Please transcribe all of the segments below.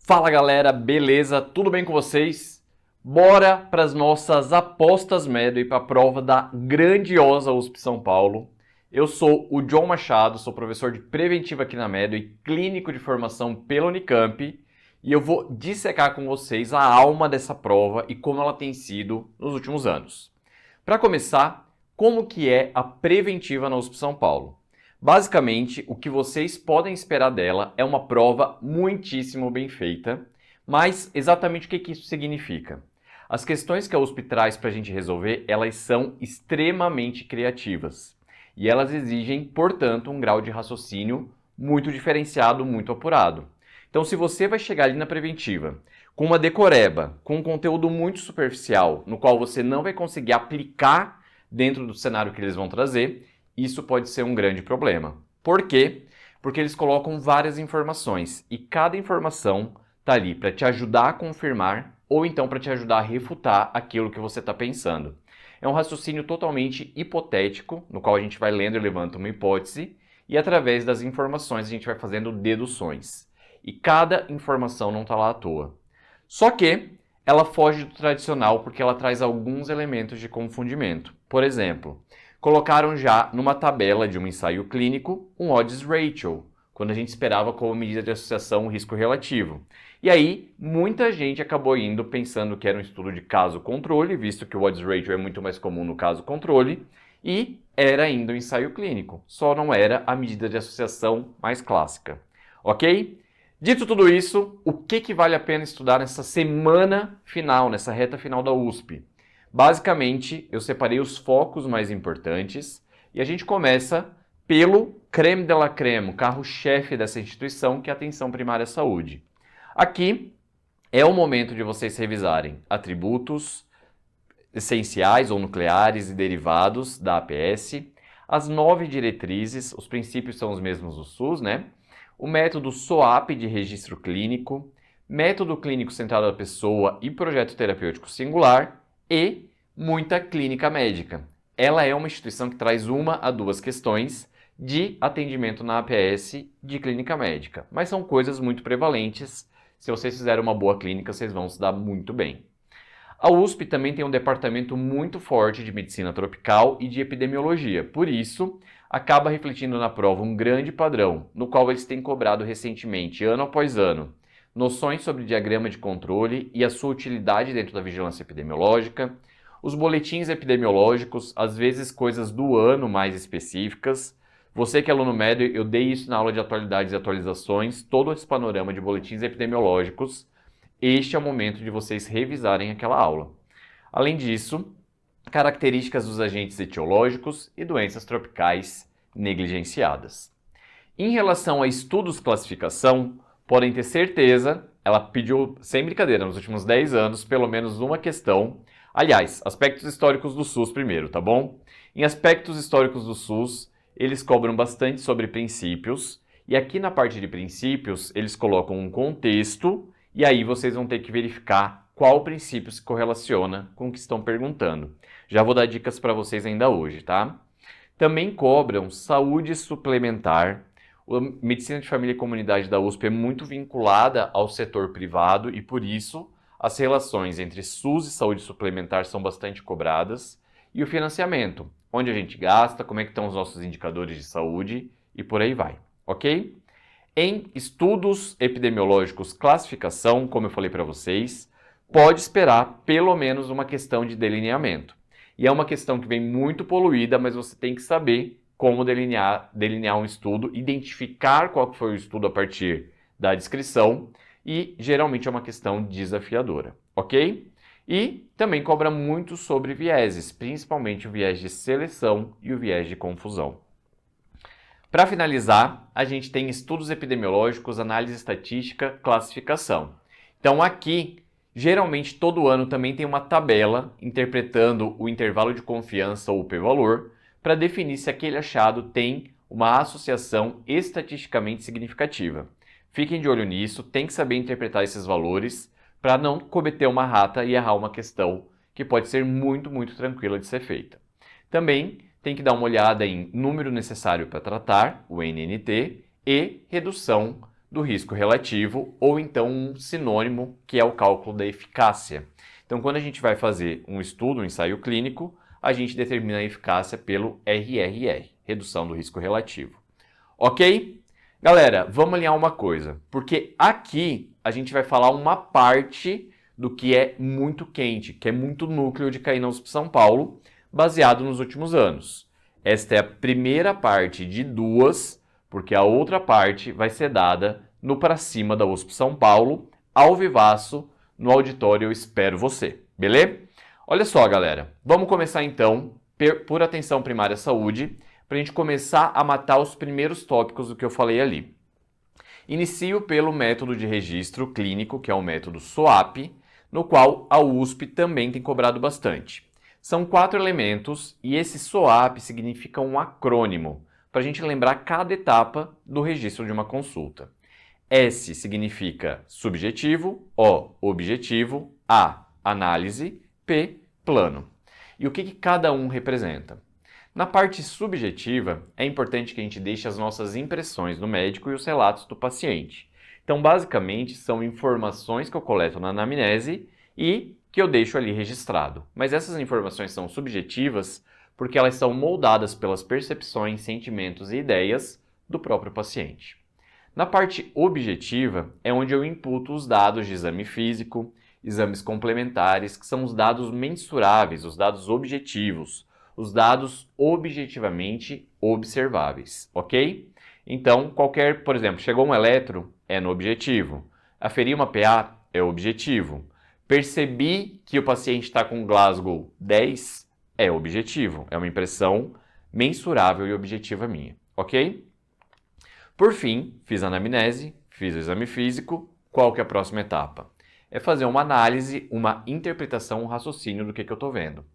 Fala galera, beleza? Tudo bem com vocês? Bora para as nossas apostas médio e para a prova da grandiosa USP São Paulo. Eu sou o John Machado, sou professor de preventiva aqui na Médio e clínico de formação pela Unicamp. E eu vou dissecar com vocês a alma dessa prova e como ela tem sido nos últimos anos. Para começar, como que é a preventiva na USP São Paulo? Basicamente, o que vocês podem esperar dela é uma prova muitíssimo bem feita, mas exatamente o que isso significa? As questões que a USP traz para a gente resolver, elas são extremamente criativas e elas exigem, portanto, um grau de raciocínio muito diferenciado, muito apurado. Então, se você vai chegar ali na preventiva com uma decoreba, com um conteúdo muito superficial, no qual você não vai conseguir aplicar dentro do cenário que eles vão trazer, isso pode ser um grande problema. Por quê? Porque eles colocam várias informações e cada informação está ali para te ajudar a confirmar ou então para te ajudar a refutar aquilo que você está pensando. É um raciocínio totalmente hipotético, no qual a gente vai lendo e levanta uma hipótese e através das informações a gente vai fazendo deduções. E cada informação não está lá à toa. Só que ela foge do tradicional porque ela traz alguns elementos de confundimento. Por exemplo, colocaram já numa tabela de um ensaio clínico um odds ratio, quando a gente esperava como medida de associação um risco relativo. E aí, muita gente acabou indo pensando que era um estudo de caso-controle, visto que o odds ratio é muito mais comum no caso-controle, e era ainda um ensaio clínico, só não era a medida de associação mais clássica. Ok? Dito tudo isso, o que vale a pena estudar nessa semana final, nessa reta final da USP? Basicamente, eu separei os focos mais importantes e a gente começa pelo creme de la creme, o carro-chefe dessa instituição, que é a atenção primária à saúde. Aqui é o momento de vocês revisarem atributos essenciais ou nucleares e derivados da APS, as 9 diretrizes, os princípios são os mesmos do SUS, né? O método SOAP de registro clínico, método clínico centrado na pessoa e projeto terapêutico singular e muita clínica médica. Ela é uma instituição que traz 1 a 2 questões de atendimento na APS de clínica médica, mas são coisas muito prevalentes. Se vocês fizerem uma boa clínica, vocês vão se dar muito bem. A USP também tem um departamento muito forte de medicina tropical e de epidemiologia, por isso acaba refletindo na prova um grande padrão, no qual eles têm cobrado recentemente, ano após ano, noções sobre diagrama de controle e a sua utilidade dentro da vigilância epidemiológica, os boletins epidemiológicos, às vezes coisas do ano mais específicas. Você que é aluno médio, eu dei isso na aula de atualidades e atualizações, todo esse panorama de boletins epidemiológicos. Este é o momento de vocês revisarem aquela aula. Além disso, características dos agentes etiológicos e doenças tropicais negligenciadas. Em relação a estudos classificação, podem ter certeza, ela pediu, sem brincadeira, nos últimos 10 anos, pelo menos uma questão. Aliás, aspectos históricos do SUS primeiro, tá bom? Em aspectos históricos do SUS, eles cobram bastante sobre princípios, e aqui na parte de princípios, eles colocam um contexto, e aí vocês vão ter que verificar qual princípio se correlaciona com o que estão perguntando. Já vou dar dicas para vocês ainda hoje, tá? Também cobram saúde suplementar. A medicina de família e comunidade da USP é muito vinculada ao setor privado e, por isso, as relações entre SUS e saúde suplementar são bastante cobradas. E o financiamento, onde a gente gasta, como é que estão os nossos indicadores de saúde e por aí vai, ok? Em estudos epidemiológicos classificação, como eu falei para vocês, pode esperar pelo menos uma questão de delineamento. E é uma questão que vem muito poluída, mas você tem que saber como delinear um estudo, identificar qual foi o estudo a partir da descrição e geralmente é uma questão desafiadora, ok? E também cobra muito sobre vieses, principalmente o viés de seleção e o viés de confusão. Para finalizar, a gente tem estudos epidemiológicos, análise estatística, classificação. Então aqui, geralmente todo ano também tem uma tabela interpretando o intervalo de confiança ou o p-valor para definir se aquele achado tem uma associação estatisticamente significativa. Fiquem de olho nisso, tem que saber interpretar esses valores para não cometer uma rata e errar uma questão que pode ser muito, muito tranquila de ser feita. Também tem que dar uma olhada em número necessário para tratar, o NNT, e redução do risco relativo ou então um sinônimo que é o cálculo da eficácia. Então, quando a gente vai fazer um estudo, um ensaio clínico, a gente determina a eficácia pelo RRR, redução do risco relativo. Ok? Galera, vamos alinhar uma coisa, porque aqui a gente vai falar uma parte do que é muito quente, que é muito núcleo de cair na USP São Paulo, baseado nos últimos anos. Esta é a primeira parte de duas, porque a outra parte vai ser dada no Pra Cima da USP São Paulo, ao vivaço, no auditório Eu Espero Você, beleza? Olha só, galera, vamos começar então por atenção primária à saúde, para a gente começar a matar os primeiros tópicos do que eu falei ali. Inicio pelo método de registro clínico, que é o método SOAP, no qual a USP também tem cobrado bastante. São 4 elementos e esse SOAP significa um acrônimo, para a gente lembrar cada etapa do registro de uma consulta. S significa subjetivo, O, objetivo, A, análise, P, plano. E o que cada um representa? Na parte subjetiva, é importante que a gente deixe as nossas impressões do médico e os relatos do paciente. Então, basicamente, são informações que eu coleto na anamnese e que eu deixo ali registrado. Mas essas informações são subjetivas porque elas são moldadas pelas percepções, sentimentos e ideias do próprio paciente. Na parte objetiva, é onde eu imputo os dados de exame físico, exames complementares, que são os dados mensuráveis, os dados objetivos, os dados objetivamente observáveis, ok? Então, por exemplo, chegou um eletro, é no objetivo. Aferir uma PA é objetivo. Percebi que o paciente está com Glasgow 10, é objetivo. É uma impressão mensurável e objetiva minha, ok? Por fim, fiz a anamnese, fiz o exame físico. Qual que é a próxima etapa? É fazer uma análise, uma interpretação, um raciocínio do que eu estou vendo.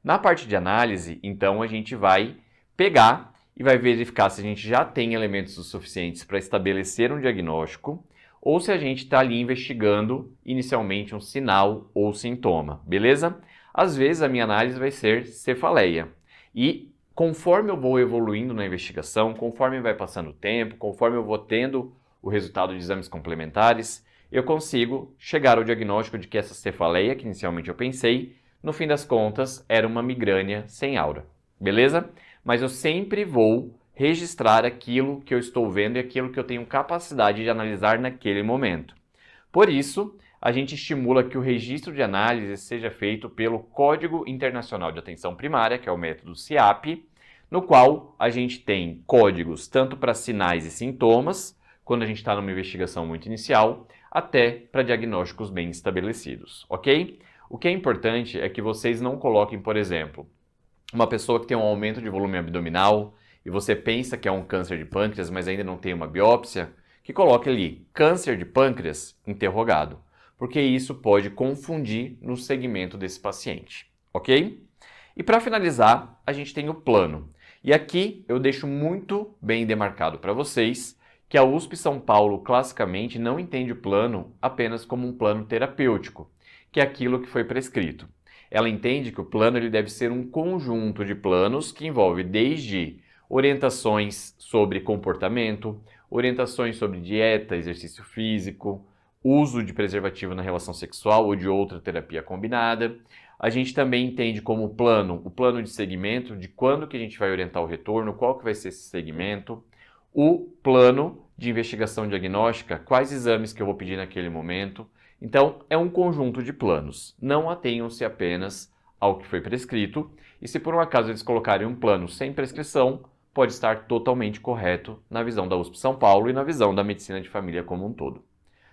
Na parte de análise, então, a gente vai pegar e vai verificar se a gente já tem elementos suficientes para estabelecer um diagnóstico ou se a gente está ali investigando inicialmente um sinal ou sintoma, beleza? Às vezes a minha análise vai ser cefaleia e conforme eu vou evoluindo na investigação, conforme vai passando o tempo, conforme eu vou tendo o resultado de exames complementares, eu consigo chegar ao diagnóstico de que essa cefaleia, que inicialmente eu pensei, no fim das contas, era uma migrânia sem aura, beleza? Mas eu sempre vou registrar aquilo que eu estou vendo e aquilo que eu tenho capacidade de analisar naquele momento. Por isso, a gente estimula que o registro de análise seja feito pelo Código Internacional de Atenção Primária, que é o método CIAP, no qual a gente tem códigos tanto para sinais e sintomas, quando a gente está numa investigação muito inicial, até para diagnósticos bem estabelecidos, ok? O que é importante é que vocês não coloquem, por exemplo, uma pessoa que tem um aumento de volume abdominal e você pensa que é um câncer de pâncreas, mas ainda não tem uma biópsia, que coloque ali câncer de pâncreas interrogado, porque isso pode confundir no segmento desse paciente, ok? E para finalizar, a gente tem o plano. E aqui eu deixo muito bem demarcado para vocês que a USP São Paulo classicamente não entende o plano apenas como um plano terapêutico, que é aquilo que foi prescrito. Ela entende que o plano ele deve ser um conjunto de planos que envolve desde orientações sobre comportamento, orientações sobre dieta, exercício físico, uso de preservativo na relação sexual ou de outra terapia combinada. A gente também entende como plano, o plano de segmento, de quando que a gente vai orientar o retorno, qual que vai ser esse segmento, o plano de investigação diagnóstica, quais exames que eu vou pedir naquele momento. Então, é um conjunto de planos. Não atenham-se apenas ao que foi prescrito, e se por um acaso eles colocarem um plano sem prescrição, pode estar totalmente correto na visão da USP São Paulo e na visão da medicina de família como um todo.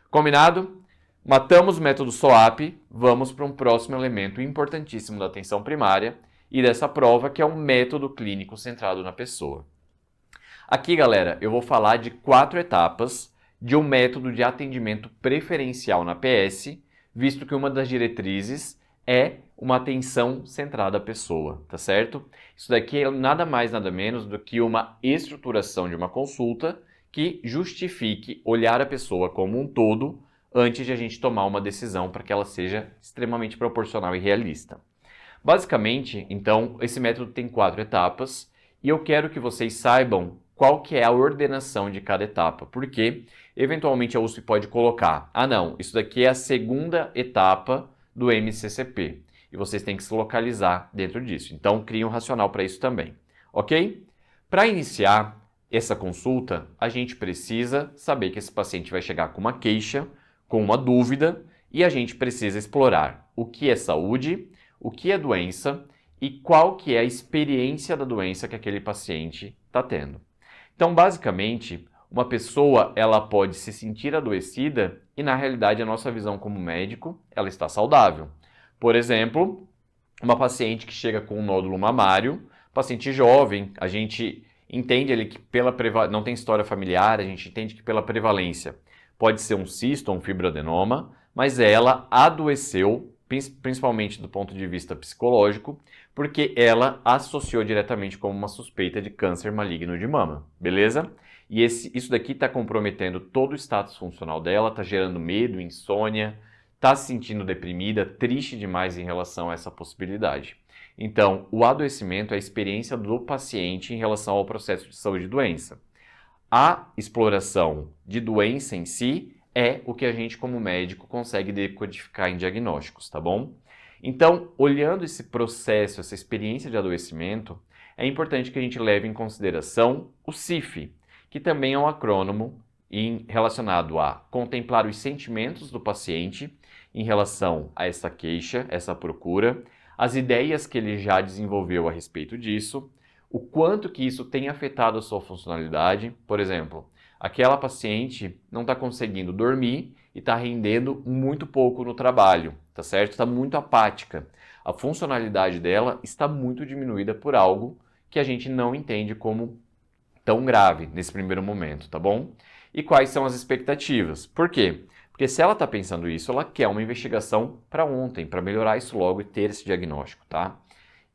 Combinado? Matamos o método SOAP, vamos para um próximo elemento importantíssimo da atenção primária e dessa prova, que é um método clínico centrado na pessoa. Aqui, galera, eu vou falar de 4 etapas de um método de atendimento preferencial na PS, visto que uma das diretrizes é uma atenção centrada à pessoa, tá certo? Isso daqui é nada mais, nada menos do que uma estruturação de uma consulta que justifique olhar a pessoa como um todo antes de a gente tomar uma decisão para que ela seja extremamente proporcional e realista. Basicamente, então, esse método tem 4 etapas e eu quero que vocês saibam qual que é a ordenação de cada etapa, porque eventualmente a USP pode colocar, não, isso daqui é a segunda etapa do MCCP, e vocês têm que se localizar dentro disso. Então, crie um racional para isso também, ok? Para iniciar essa consulta, a gente precisa saber que esse paciente vai chegar com uma queixa, com uma dúvida, e a gente precisa explorar o que é saúde, o que é doença e qual que é a experiência da doença que aquele paciente está tendo. Então, basicamente, uma pessoa ela pode se sentir adoecida e, na realidade, a nossa visão como médico, ela está saudável. Por exemplo, uma paciente que chega com um nódulo mamário, paciente jovem, a gente entende ali que não tem história familiar, a gente entende que pela prevalência pode ser um cisto ou um fibroadenoma, mas ela adoeceu, principalmente do ponto de vista psicológico, porque ela associou diretamente como uma suspeita de câncer maligno de mama, beleza? E isso daqui está comprometendo todo o status funcional dela, está gerando medo, insônia, está se sentindo deprimida, triste demais em relação a essa possibilidade. Então, o adoecimento é a experiência do paciente em relação ao processo de saúde e doença. A exploração de doença em si é o que a gente, como médico, consegue decodificar em diagnósticos, tá bom? Então, olhando esse processo, essa experiência de adoecimento, é importante que a gente leve em consideração o CIF, que também é um acrônimo relacionado a contemplar os sentimentos do paciente em relação a essa queixa, essa procura, as ideias que ele já desenvolveu a respeito disso, o quanto que isso tem afetado a sua funcionalidade. Por exemplo, aquela paciente não está conseguindo dormir e está rendendo muito pouco no trabalho, tá certo? Está muito apática. A funcionalidade dela está muito diminuída por algo que a gente não entende como tão grave nesse primeiro momento, tá bom? E quais são as expectativas? Por quê? Porque se ela está pensando isso, ela quer uma investigação para ontem, para melhorar isso logo e ter esse diagnóstico, tá?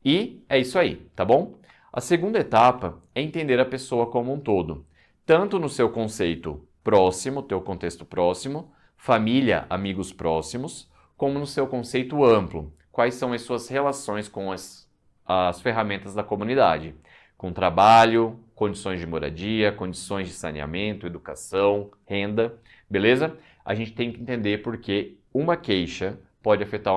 E é isso aí, tá bom? A segunda etapa é entender a pessoa como um todo, tanto no seu conceito próximo, teu contexto próximo, família, amigos próximos, como no seu conceito amplo, quais são as suas relações com as ferramentas da comunidade, com trabalho, condições de moradia, condições de saneamento, educação, renda, beleza? A gente tem que entender porque uma queixa pode afetar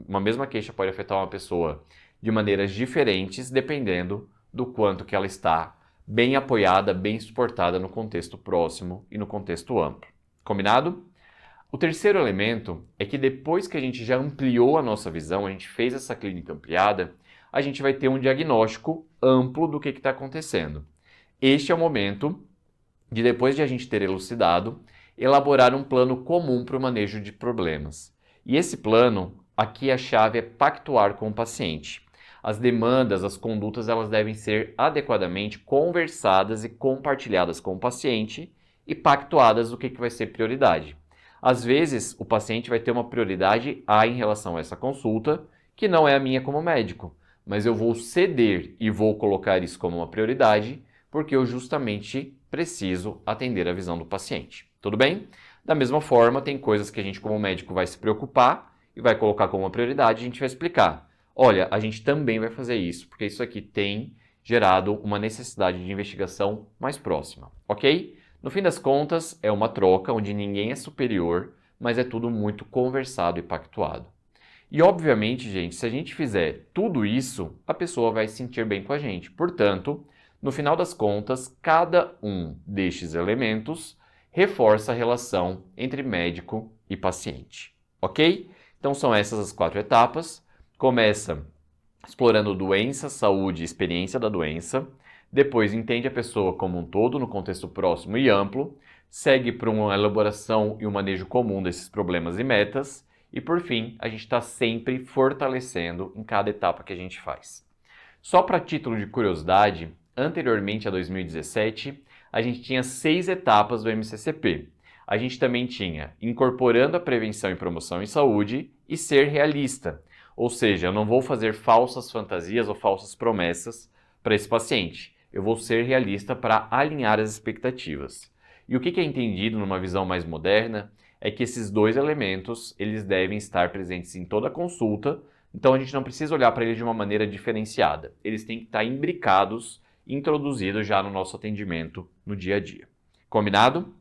uma mesma queixa pode afetar uma pessoa de maneiras diferentes, dependendo do quanto que ela está bem apoiada, bem suportada no contexto próximo e no contexto amplo. Combinado? O terceiro elemento é que depois que a gente já ampliou a nossa visão, a gente fez essa clínica ampliada, a gente vai ter um diagnóstico amplo do que está acontecendo. Este é o momento de, depois de a gente ter elucidado, elaborar um plano comum para o manejo de problemas. E esse plano, aqui a chave é pactuar com o paciente. As demandas, as condutas, elas devem ser adequadamente conversadas e compartilhadas com o paciente e pactuadas do que vai ser prioridade. Às vezes, o paciente vai ter uma prioridade A em relação a essa consulta, que não é a minha como médico, mas eu vou ceder e vou colocar isso como uma prioridade, porque eu justamente preciso atender a visão do paciente. Tudo bem? Da mesma forma, tem coisas que a gente como médico vai se preocupar e vai colocar como uma prioridade, a gente vai explicar. Olha, a gente também vai fazer isso, porque isso aqui tem gerado uma necessidade de investigação mais próxima, ok? No fim das contas, é uma troca onde ninguém é superior, mas é tudo muito conversado e pactuado. E obviamente, gente, se a gente fizer tudo isso, a pessoa vai se sentir bem com a gente. Portanto, no final das contas, cada um destes elementos reforça a relação entre médico e paciente, ok? Então são essas as 4 etapas. Começa explorando doença, saúde e experiência da doença. Depois entende a pessoa como um todo no contexto próximo e amplo. Segue para uma elaboração e um manejo comum desses problemas e metas. E por fim, a gente está sempre fortalecendo em cada etapa que a gente faz. Só para título de curiosidade, anteriormente a 2017, a gente tinha 6 etapas do MCCP. A gente também tinha incorporando a prevenção e promoção em saúde e ser realista. Ou seja, eu não vou fazer falsas fantasias ou falsas promessas para esse paciente. Eu vou ser realista para alinhar as expectativas. E o que é entendido numa visão mais moderna é que esses 2 elementos eles devem estar presentes em toda a consulta, então a gente não precisa olhar para eles de uma maneira diferenciada. Eles têm que estar imbricados introduzido já no nosso atendimento no dia a dia. Combinado?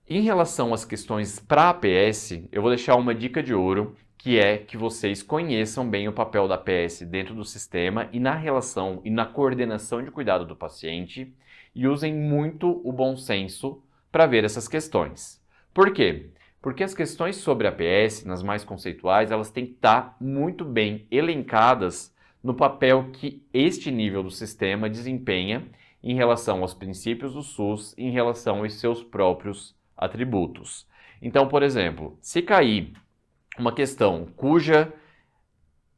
Em relação às questões para a APS, eu vou deixar uma dica de ouro, que é que vocês conheçam bem o papel da APS dentro do sistema e na relação e na coordenação de cuidado do paciente e usem muito o bom senso para ver essas questões. Por quê? Porque as questões sobre a APS, nas mais conceituais, elas têm que estar muito bem elencadas no papel que este nível do sistema desempenha em relação aos princípios do SUS, em relação aos seus próprios atributos. Então, por exemplo, se cair uma questão cuja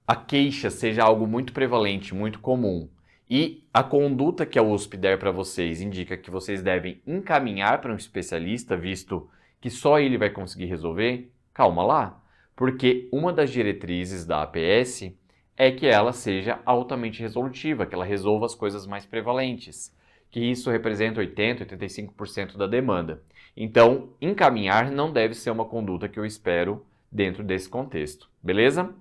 a queixa seja algo muito prevalente, muito comum, e a conduta que a USP der para vocês indica que vocês devem encaminhar para um especialista, visto que só ele vai conseguir resolver, calma lá, porque uma das diretrizes da APS é que ela seja altamente resolutiva, que ela resolva as coisas mais prevalentes, que isso representa 80%, 85% da demanda. Então, encaminhar não deve ser uma conduta que eu espero dentro desse contexto, beleza?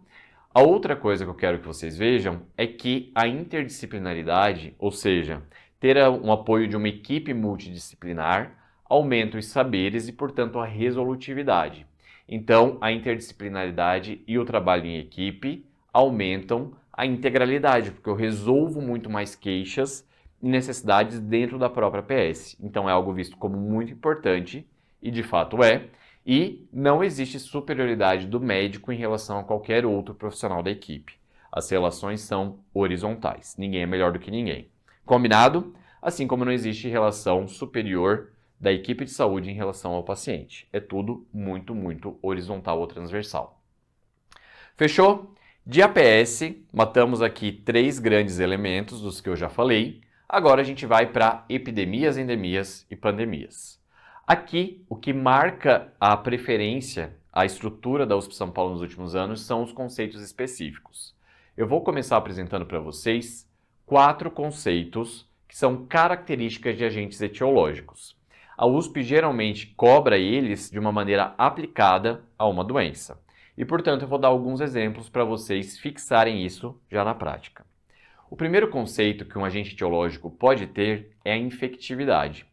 A outra coisa que eu quero que vocês vejam é que a interdisciplinaridade, ou seja, ter um apoio de uma equipe multidisciplinar, aumenta os saberes e, portanto, a resolutividade. Então, a interdisciplinaridade e o trabalho em equipe aumentam a integralidade, porque eu resolvo muito mais queixas e necessidades dentro da própria PS. Então, é algo visto como muito importante, e de fato é, e não existe superioridade do médico em relação a qualquer outro profissional da equipe. As relações são horizontais, ninguém é melhor do que ninguém. Combinado? Assim como não existe relação superior da equipe de saúde em relação ao paciente. É tudo muito, muito horizontal ou transversal. Fechou? De APS, matamos aqui 3 grandes elementos dos que eu já falei. Agora a gente vai para epidemias, endemias e pandemias. Aqui, o que marca a preferência, a estrutura da USP São Paulo nos últimos anos são os conceitos específicos. Eu vou começar apresentando para vocês 4 conceitos que são características de agentes etiológicos. A USP geralmente cobra eles de uma maneira aplicada a uma doença. E, portanto, eu vou dar alguns exemplos para vocês fixarem isso já na prática. O primeiro conceito que um agente etiológico pode ter é a infectividade,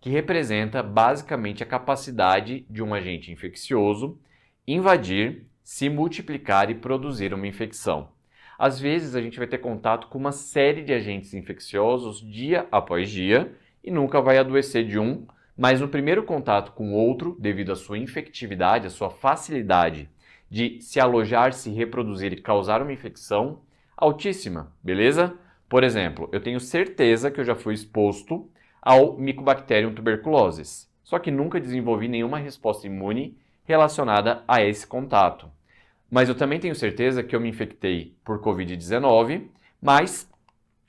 que representa basicamente a capacidade de um agente infeccioso invadir, se multiplicar e produzir uma infecção. Às vezes a gente vai ter contato com uma série de agentes infecciosos dia após dia e nunca vai adoecer de um, mas no primeiro contato com outro, devido à sua infectividade, à sua facilidade de se alojar, se reproduzir e causar uma infecção altíssima, beleza? Por exemplo, eu tenho certeza que eu já fui exposto ao Mycobacterium tuberculosis, só que nunca desenvolvi nenhuma resposta imune relacionada a esse contato. Mas eu também tenho certeza que eu me infectei por Covid-19, mas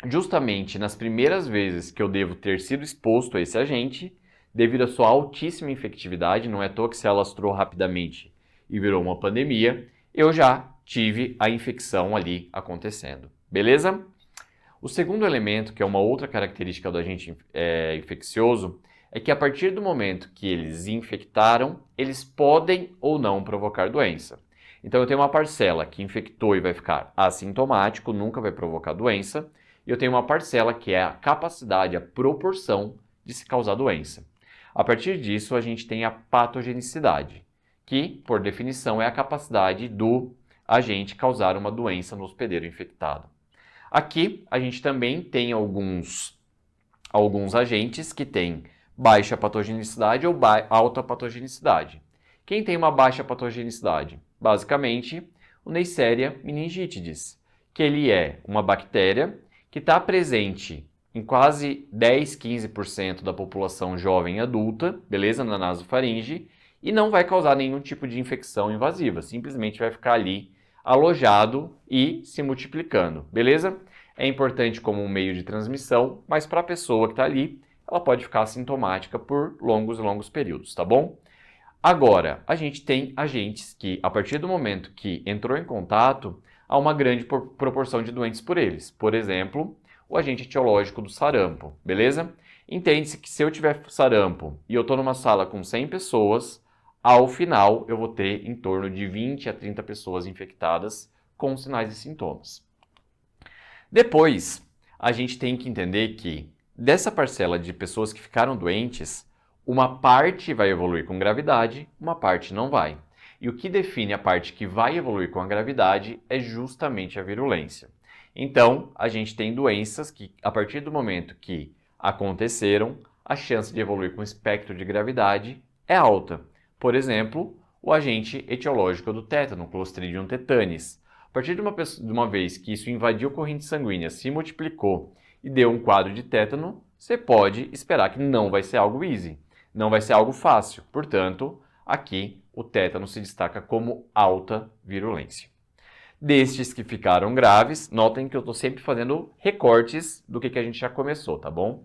justamente nas primeiras vezes que eu devo ter sido exposto a esse agente, devido à sua altíssima infectividade, não é à toa que se alastrou rapidamente e virou uma pandemia, eu já tive a infecção ali acontecendo, beleza? O segundo elemento, que é uma outra característica do agente infeccioso, é que a partir do momento que eles infectaram, eles podem ou não provocar doença. Então eu tenho uma parcela que infectou e vai ficar assintomático, nunca vai provocar doença, e eu tenho uma parcela que é a capacidade, a proporção de se causar doença. A partir disso, a gente tem a patogenicidade, que, por definição, é a capacidade do agente causar uma doença no hospedeiro infectado. Aqui, a gente também tem alguns agentes que têm baixa patogenicidade ou alta patogenicidade. Quem tem uma baixa patogenicidade? Basicamente, o Neisseria meningitidis, que ele é uma bactéria que está presente em quase 10, 15% da população jovem e adulta, beleza? Na nasofaringe, e não vai causar nenhum tipo de infecção invasiva, simplesmente vai ficar ali alojado e se multiplicando, beleza? É importante como um meio de transmissão, mas para a pessoa que está ali, ela pode ficar assintomática por longos períodos, tá bom? Agora, a gente tem agentes que, a partir do momento que entrou em contato, há uma grande proporção de doentes por eles. Por exemplo, o agente etiológico do sarampo, beleza? Entende-se que se eu tiver sarampo e eu estou numa sala com 100 pessoas, ao final eu vou ter em torno de 20 a 30 pessoas infectadas com sinais e sintomas. Depois, a gente tem que entender que dessa parcela de pessoas que ficaram doentes, uma parte vai evoluir com gravidade, uma parte não vai. E o que define a parte que vai evoluir com a gravidade é justamente a virulência. Então, a gente tem doenças que, a partir do momento que aconteceram, a chance de evoluir com espectro de gravidade é alta. Por exemplo, o agente etiológico do tétano, Clostridium tetanis. A partir de uma vez que isso invadiu a corrente sanguínea, se multiplicou e deu um quadro de tétano, você pode esperar que não vai ser algo easy, não vai ser algo fácil. Portanto, aqui o tétano se destaca como alta virulência. Destes que ficaram graves, notem que eu estou sempre fazendo recortes do que a gente já começou, tá bom?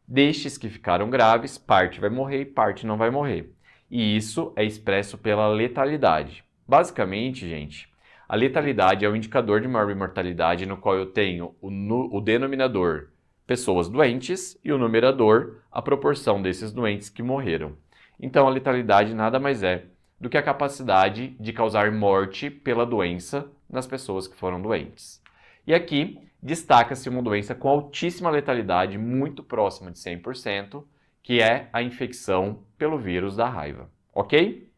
Destes que ficaram graves, parte vai morrer e parte não vai morrer. E isso é expresso pela letalidade. Basicamente, gente, a letalidade é o indicador de maior mortalidade no qual eu tenho o denominador pessoas doentes e o numerador a proporção desses doentes que morreram. Então, a letalidade nada mais é do que a capacidade de causar morte pela doença nas pessoas que foram doentes. E aqui destaca-se uma doença com altíssima letalidade, muito próxima de 100%, que é a infecção pelo vírus da raiva, ok?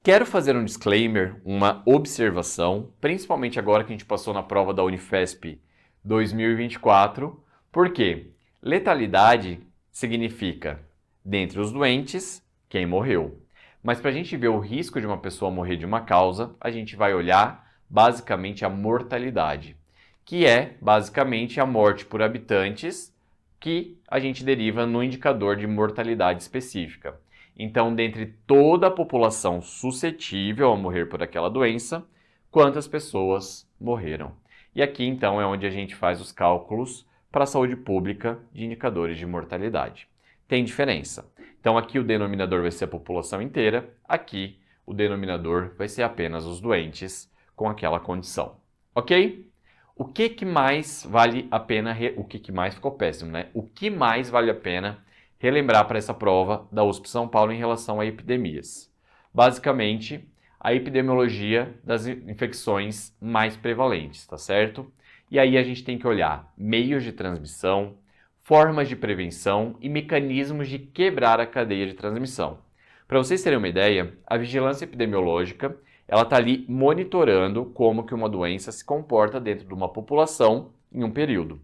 Quero fazer um disclaimer, uma observação, principalmente agora que a gente passou na prova da Unifesp 2024, porque letalidade significa, dentre os doentes, quem morreu. Mas para a gente ver o risco de uma pessoa morrer de uma causa, a gente vai olhar basicamente a mortalidade, que é basicamente a morte por habitantes que a gente deriva no indicador de mortalidade específica. Então, dentre toda a população suscetível a morrer por aquela doença, quantas pessoas morreram? E aqui, então, é onde a gente faz os cálculos para a saúde pública de indicadores de mortalidade. Tem diferença. Então, aqui o denominador vai ser a população inteira, aqui o denominador vai ser apenas os doentes com aquela condição. Ok? O que mais vale a pena... O que mais ficou péssimo, né? O que mais vale a pena relembrar para essa prova da USP São Paulo em relação a epidemias? Basicamente, a epidemiologia das infecções mais prevalentes, tá certo? E aí a gente tem que olhar meios de transmissão, formas de prevenção e mecanismos de quebrar a cadeia de transmissão. Para vocês terem uma ideia, a vigilância epidemiológica ela está ali monitorando como que uma doença se comporta dentro de uma população em um período.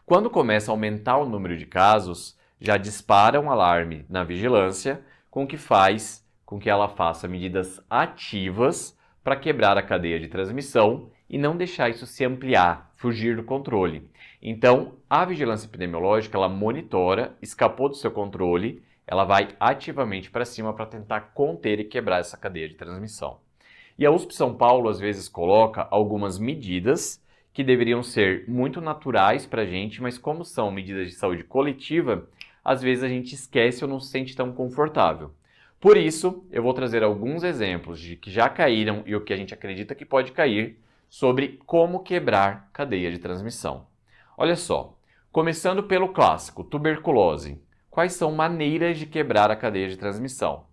Quando começa a aumentar o número de casos, já dispara um alarme na vigilância, com que faz com que ela faça medidas ativas para quebrar a cadeia de transmissão e não deixar isso se ampliar, fugir do controle. Então, a vigilância epidemiológica, ela monitora, escapou do seu controle, ela vai ativamente para cima para tentar conter e quebrar essa cadeia de transmissão. E a USP São Paulo, às vezes, coloca algumas medidas que deveriam ser muito naturais para a gente, mas como são medidas de saúde coletiva, às vezes a gente esquece ou não se sente tão confortável. Por isso, eu vou trazer alguns exemplos de que já caíram e o que a gente acredita que pode cair sobre como quebrar cadeia de transmissão. Olha só, começando pelo clássico, tuberculose. Quais são maneiras de quebrar a cadeia de transmissão?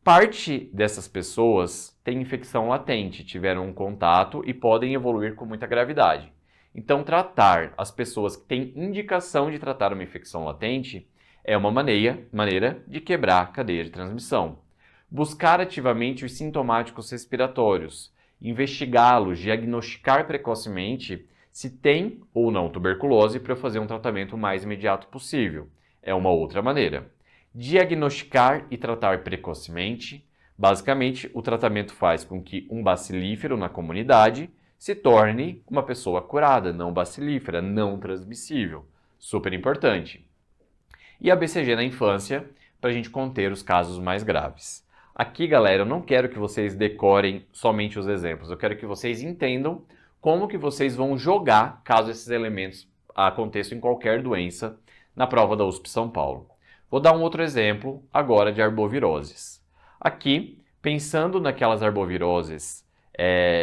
Parte dessas pessoas tem infecção latente, tiveram um contato e podem evoluir com muita gravidade. Então, tratar as pessoas que têm indicação de tratar uma infecção latente é uma maneira de quebrar a cadeia de transmissão. Buscar ativamente os sintomáticos respiratórios, investigá-los, diagnosticar precocemente se tem ou não tuberculose para fazer um tratamento o mais imediato possível. É uma outra maneira. Diagnosticar e tratar precocemente. Basicamente, o tratamento faz com que um bacilífero na comunidade se torne uma pessoa curada, não bacilífera, não transmissível. Super importante. E a BCG na infância, para a gente conter os casos mais graves. Aqui, galera, eu não quero que vocês decorem somente os exemplos, eu quero que vocês entendam como que vocês vão jogar caso esses elementos aconteçam em qualquer doença na prova da USP São Paulo. Vou dar um outro exemplo agora de arboviroses. Aqui, pensando naquelas arboviroses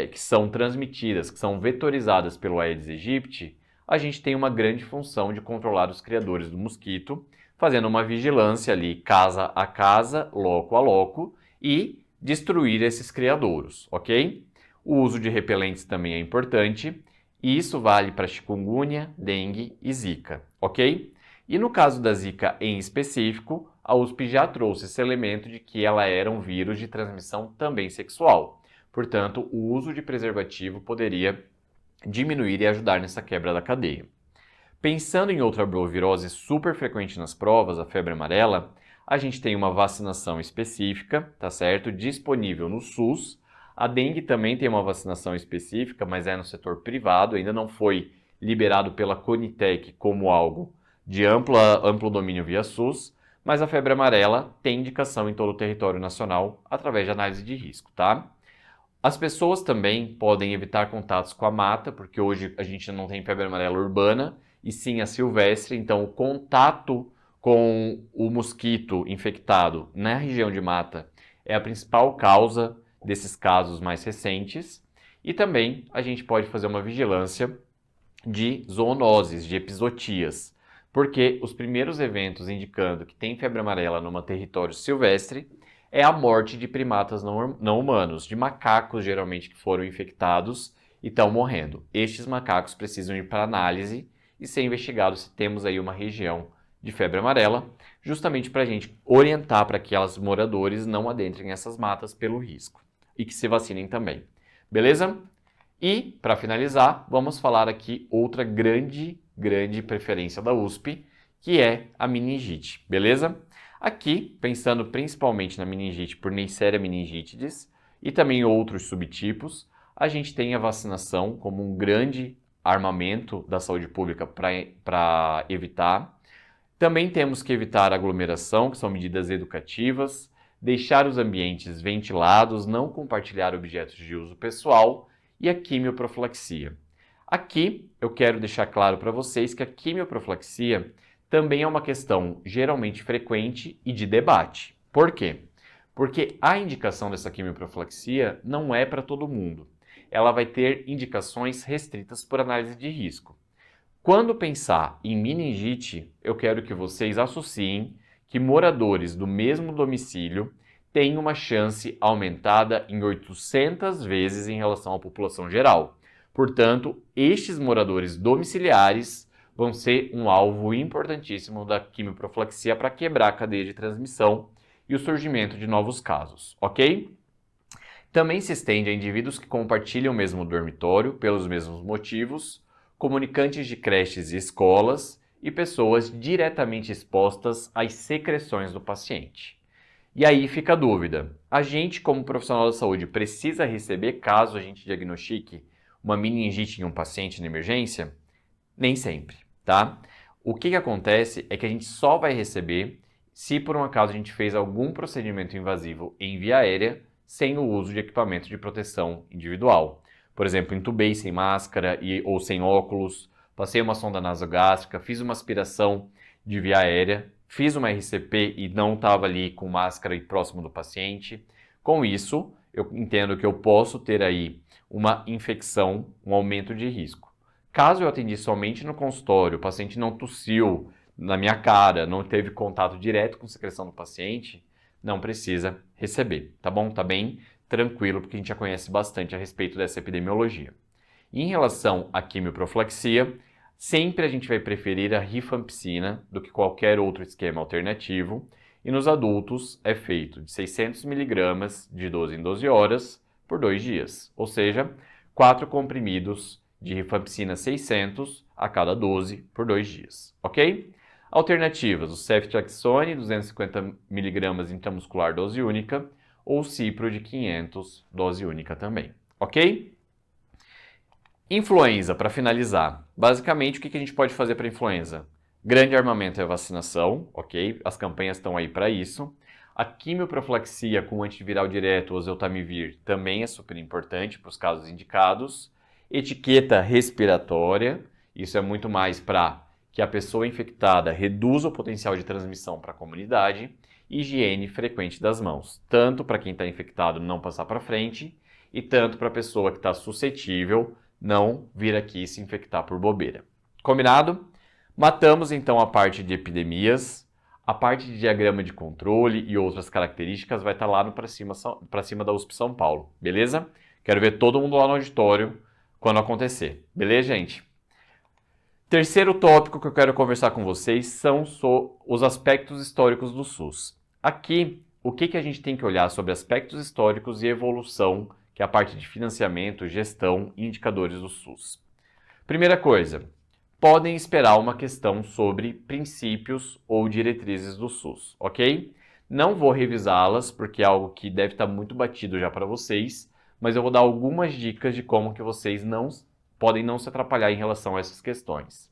que são transmitidas, que são vetorizadas pelo Aedes aegypti, a gente tem uma grande função de controlar os criadores do mosquito, fazendo uma vigilância ali casa a casa, loco a loco, e destruir esses criadouros, ok? O uso de repelentes também é importante E isso vale para chikungunya, dengue e zika, ok? E no caso da zika em específico, a USP já trouxe esse elemento de que ela era um vírus de transmissão também sexual. Portanto, o uso de preservativo poderia diminuir e ajudar nessa quebra da cadeia. Pensando em outra arbovirose super frequente nas provas, a febre amarela, a gente tem uma vacinação específica, tá certo? Disponível no SUS. A dengue também tem uma vacinação específica, mas é no setor privado, ainda não foi liberado pela Conitec como algo de amplo domínio via SUS, mas a febre amarela tem indicação em todo o território nacional através de análise de risco, tá? As pessoas também podem evitar contatos com a mata, porque hoje a gente não tem febre amarela urbana, e sim a silvestre, então o contato com o mosquito infectado na região de mata é a principal causa desses casos mais recentes. E também a gente pode fazer uma vigilância de zoonoses, de epizootias, porque os primeiros eventos indicando que tem febre amarela num território silvestre é a morte de primatas não humanos, de macacos geralmente que foram infectados e estão morrendo. Estes macacos precisam ir para análise e ser investigados se temos aí uma região de febre amarela, justamente para a gente orientar para que os moradores não adentrem essas matas pelo risco e que se vacinem também. Beleza? E, para finalizar, vamos falar aqui outra grande preferência da USP, que é a meningite, beleza? Aqui, pensando principalmente na meningite por Neisseria meningitidis e também outros subtipos, a gente tem a vacinação como um grande armamento da saúde pública para evitar. Também temos que evitar aglomeração, que são medidas educativas, deixar os ambientes ventilados, não compartilhar objetos de uso pessoal e a quimioprofilaxia. Aqui eu quero deixar claro para vocês que a quimioprofilaxia também é uma questão geralmente frequente e de debate. Por quê? Porque a indicação dessa quimioprofilaxia não é para todo mundo. Ela vai ter indicações restritas por análise de risco. Quando pensar em meningite, eu quero que vocês associem que moradores do mesmo domicílio têm uma chance aumentada em 800 vezes em relação à população geral. Portanto, estes moradores domiciliares vão ser um alvo importantíssimo da quimioprofilaxia para quebrar a cadeia de transmissão e o surgimento de novos casos, ok? Também se estende a indivíduos que compartilham o mesmo dormitório pelos mesmos motivos, comunicantes de creches e escolas e pessoas diretamente expostas às secreções do paciente. E aí fica a dúvida, a gente como profissional da saúde precisa receber caso a gente diagnostique uma meningite em um paciente na emergência? Nem sempre, tá? O que acontece é que a gente só vai receber se por um acaso a gente fez algum procedimento invasivo em via aérea sem o uso de equipamento de proteção individual. Por exemplo, entubei sem máscara ou sem óculos, passei uma sonda nasogástrica, fiz uma aspiração de via aérea, fiz uma RCP e não estava ali com máscara e próximo do paciente. Com isso, eu entendo que eu posso ter aí uma infecção, um aumento de risco. Caso eu atendi somente no consultório, o paciente não tossiu na minha cara, não teve contato direto com secreção do paciente, não precisa receber, tá bom? Tá bem tranquilo, porque a gente já conhece bastante a respeito dessa epidemiologia. E em relação à quimioprofilaxia, sempre a gente vai preferir a rifampicina do que qualquer outro esquema alternativo, e nos adultos é feito de 600 mg de 12 em 12 horas por 2 dias, ou seja, 4 comprimidos de rifampicina 600 a cada 12 por 2 dias, ok? Alternativas, o ceftriaxone 250 mg intramuscular dose única ou cipro de 500 dose única também, ok? Influenza, para finalizar. Basicamente, o que a gente pode fazer para influenza? Grande armamento é a vacinação, ok? As campanhas estão aí para isso. A quimioprofilaxia com antiviral direto, oseltamivir, também é super importante para os casos indicados. Etiqueta respiratória, isso é muito mais para que a pessoa infectada reduza o potencial de transmissão para a comunidade. Higiene frequente das mãos, tanto para quem está infectado não passar para frente e tanto para a pessoa que está suscetível não vir aqui se infectar por bobeira. Combinado? Matamos então a parte de epidemias, a parte de diagrama de controle e outras características vai estar lá para cima da USP São Paulo, beleza? Quero ver todo mundo lá no auditório quando acontecer. Beleza, gente? Terceiro tópico que eu quero conversar com vocês são os aspectos históricos do SUS. Aqui, o que a gente tem que olhar sobre aspectos históricos e evolução, que é a parte de financiamento, gestão e indicadores do SUS. Primeira coisa, podem esperar uma questão sobre princípios ou diretrizes do SUS, ok? Não vou revisá-las, porque é algo que deve estar muito batido já para vocês, mas eu vou dar algumas dicas de como que vocês podem não se atrapalhar em relação a essas questões.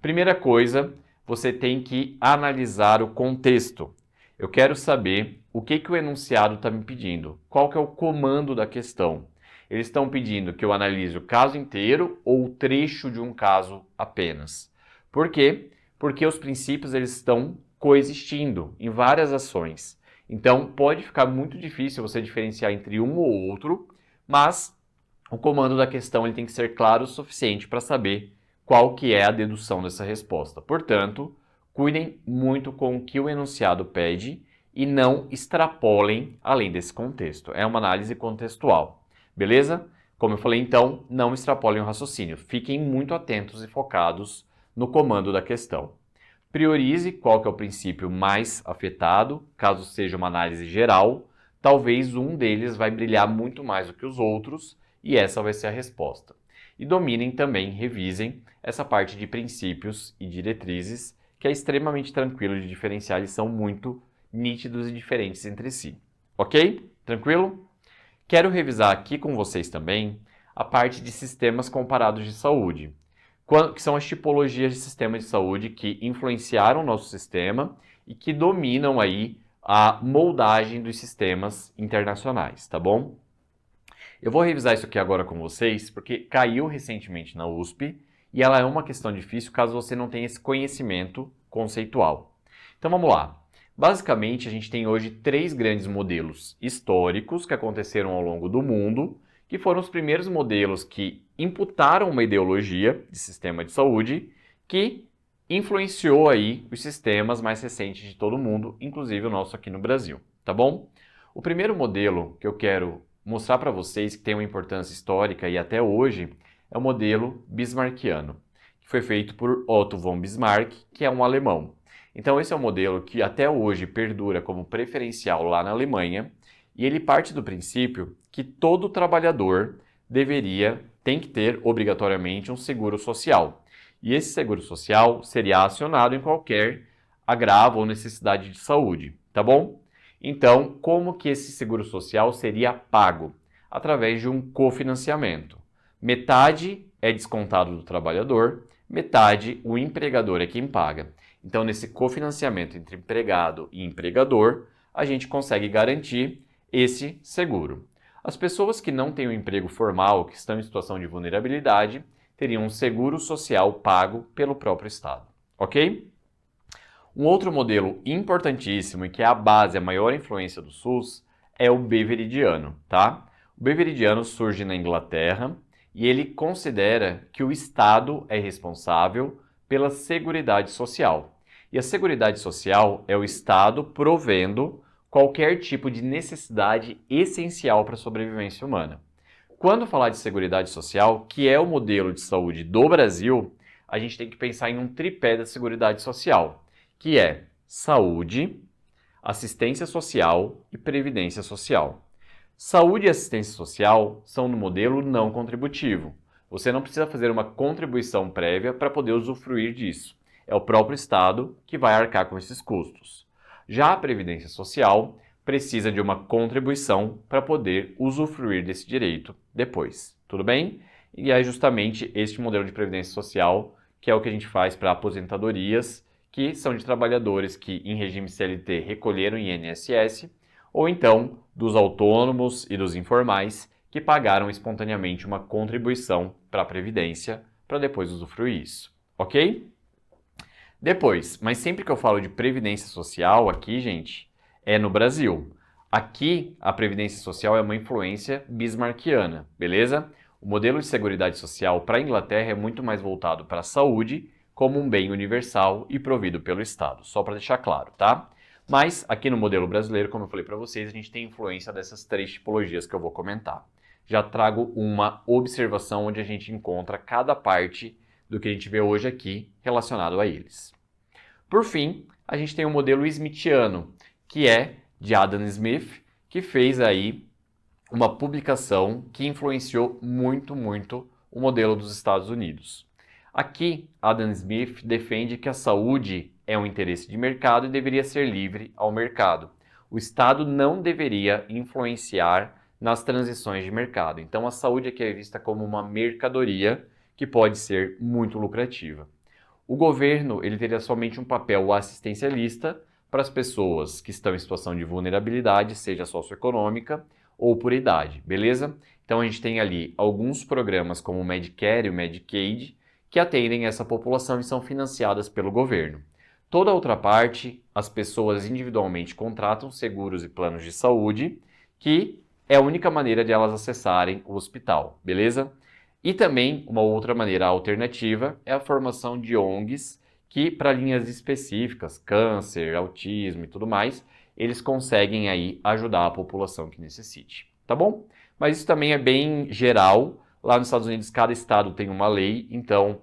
Primeira coisa, você tem que analisar o contexto. Eu quero saber o que o enunciado está me pedindo, qual que é o comando da questão. Eles estão pedindo que eu analise o caso inteiro ou o trecho de um caso apenas. Por quê? Porque os princípios eles estão coexistindo em várias ações. Então, pode ficar muito difícil você diferenciar entre um ou outro, mas o comando da questão ele tem que ser claro o suficiente para saber qual que é a dedução dessa resposta. Portanto, cuidem muito com o que o enunciado pede e não extrapolem além desse contexto. É uma análise contextual. Beleza? Como eu falei, então, não extrapolem o raciocínio. Fiquem muito atentos e focados no comando da questão. Priorize qual que é o princípio mais afetado, caso seja uma análise geral. Talvez um deles vai brilhar muito mais do que os outros e essa vai ser a resposta. E dominem também, revisem essa parte de princípios e diretrizes, que é extremamente tranquilo de diferenciar, eles são muito nítidos e diferentes entre si. Ok? Tranquilo? Quero revisar aqui com vocês também a parte de sistemas comparados de saúde, que são as tipologias de sistema de saúde que influenciaram o nosso sistema e que dominam aí a moldagem dos sistemas internacionais, tá bom? Eu vou revisar isso aqui agora com vocês, porque caiu recentemente na USP e ela é uma questão difícil caso você não tenha esse conhecimento conceitual. Então vamos lá. Basicamente, a gente tem hoje 3 grandes modelos históricos que aconteceram ao longo do mundo, que foram os primeiros modelos que imputaram uma ideologia de sistema de saúde que influenciou aí os sistemas mais recentes de todo mundo, inclusive o nosso aqui no Brasil, tá bom? O primeiro modelo que eu quero mostrar para vocês, que tem uma importância histórica e até hoje, é o modelo bismarckiano, que foi feito por Otto von Bismarck, que é um alemão. Então esse é um modelo que até hoje perdura como preferencial lá na Alemanha e ele parte do princípio que todo trabalhador tem que ter obrigatoriamente um seguro social. E esse seguro social seria acionado em qualquer agravo ou necessidade de saúde, tá bom? Então, como que esse seguro social seria pago? Através de um cofinanciamento. Metade é descontado do trabalhador, metade o empregador é quem paga. Então, nesse cofinanciamento entre empregado e empregador, a gente consegue garantir esse seguro. As pessoas que não têm um emprego formal, que estão em situação de vulnerabilidade, teriam um seguro social pago pelo próprio Estado, ok? Um outro modelo importantíssimo e que é a base, a maior influência do SUS, é o beveridiano, tá? O beveridiano surge na Inglaterra e ele considera que o Estado é responsável pela Seguridade Social. E a Seguridade Social é o Estado provendo qualquer tipo de necessidade essencial para a sobrevivência humana. Quando falar de Seguridade Social, que é o modelo de saúde do Brasil, a gente tem que pensar em um tripé da Seguridade Social, que é saúde, assistência social e previdência social. Saúde e assistência social são no modelo não contributivo. Você não precisa fazer uma contribuição prévia para poder usufruir disso. É o próprio Estado que vai arcar com esses custos. Já a previdência social precisa de uma contribuição para poder usufruir desse direito depois. Tudo bem? E é justamente este modelo de previdência social que é o que a gente faz para aposentadorias que são de trabalhadores que em regime CLT recolheram INSS ou então dos autônomos e dos informais que pagaram espontaneamente uma contribuição para a Previdência para depois usufruir isso, ok? Depois, mas sempre que eu falo de Previdência Social aqui, gente, é no Brasil. Aqui, a Previdência Social é uma influência bismarckiana, beleza? O modelo de Seguridade Social para a Inglaterra é muito mais voltado para a saúde como um bem universal e provido pelo Estado, só para deixar claro, tá? Mas aqui no modelo brasileiro, como eu falei para vocês, a gente tem influência dessas 3 tipologias que eu vou comentar. já trago uma observação onde a gente encontra cada parte do que a gente vê hoje aqui relacionado a eles. Por fim, a gente tem o modelo smithiano, que é de Adam Smith, que fez aí uma publicação que influenciou muito o modelo dos Estados Unidos. Aqui, Adam Smith defende que a saúde é um interesse de mercado e deveria ser livre ao mercado. O Estado não deveria influenciar nas transições de mercado. Então, a saúde aqui é vista como uma mercadoria que pode ser muito lucrativa. O governo ele teria somente um papel assistencialista para as pessoas que estão em situação de vulnerabilidade, seja socioeconômica ou por idade, beleza? Então, a gente tem ali alguns programas como o Medicare e o Medicaid, que atendem essa população e são financiadas pelo governo. Toda a outra parte, as pessoas individualmente contratam seguros e planos de saúde, que é a única maneira de elas acessarem o hospital, beleza? E também, uma outra maneira alternativa é a formação de ONGs, que para linhas específicas, câncer, autismo e tudo mais, eles conseguem aí ajudar a população que necessite, tá bom? Mas isso também é bem geral. Lá nos Estados Unidos, cada estado tem uma lei, então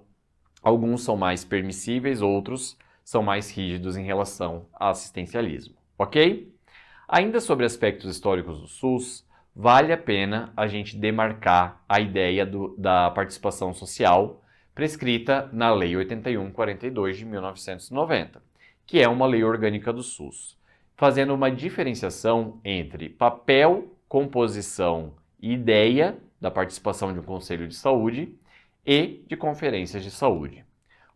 alguns são mais permissíveis, outros são mais rígidos em relação ao assistencialismo, ok? Ainda sobre aspectos históricos do SUS, vale a pena a gente demarcar a ideia da participação social prescrita na Lei 8142 de 1990, que é uma lei orgânica do SUS, fazendo uma diferenciação entre papel, composição e ideia da participação de um conselho de saúde e de conferências de saúde.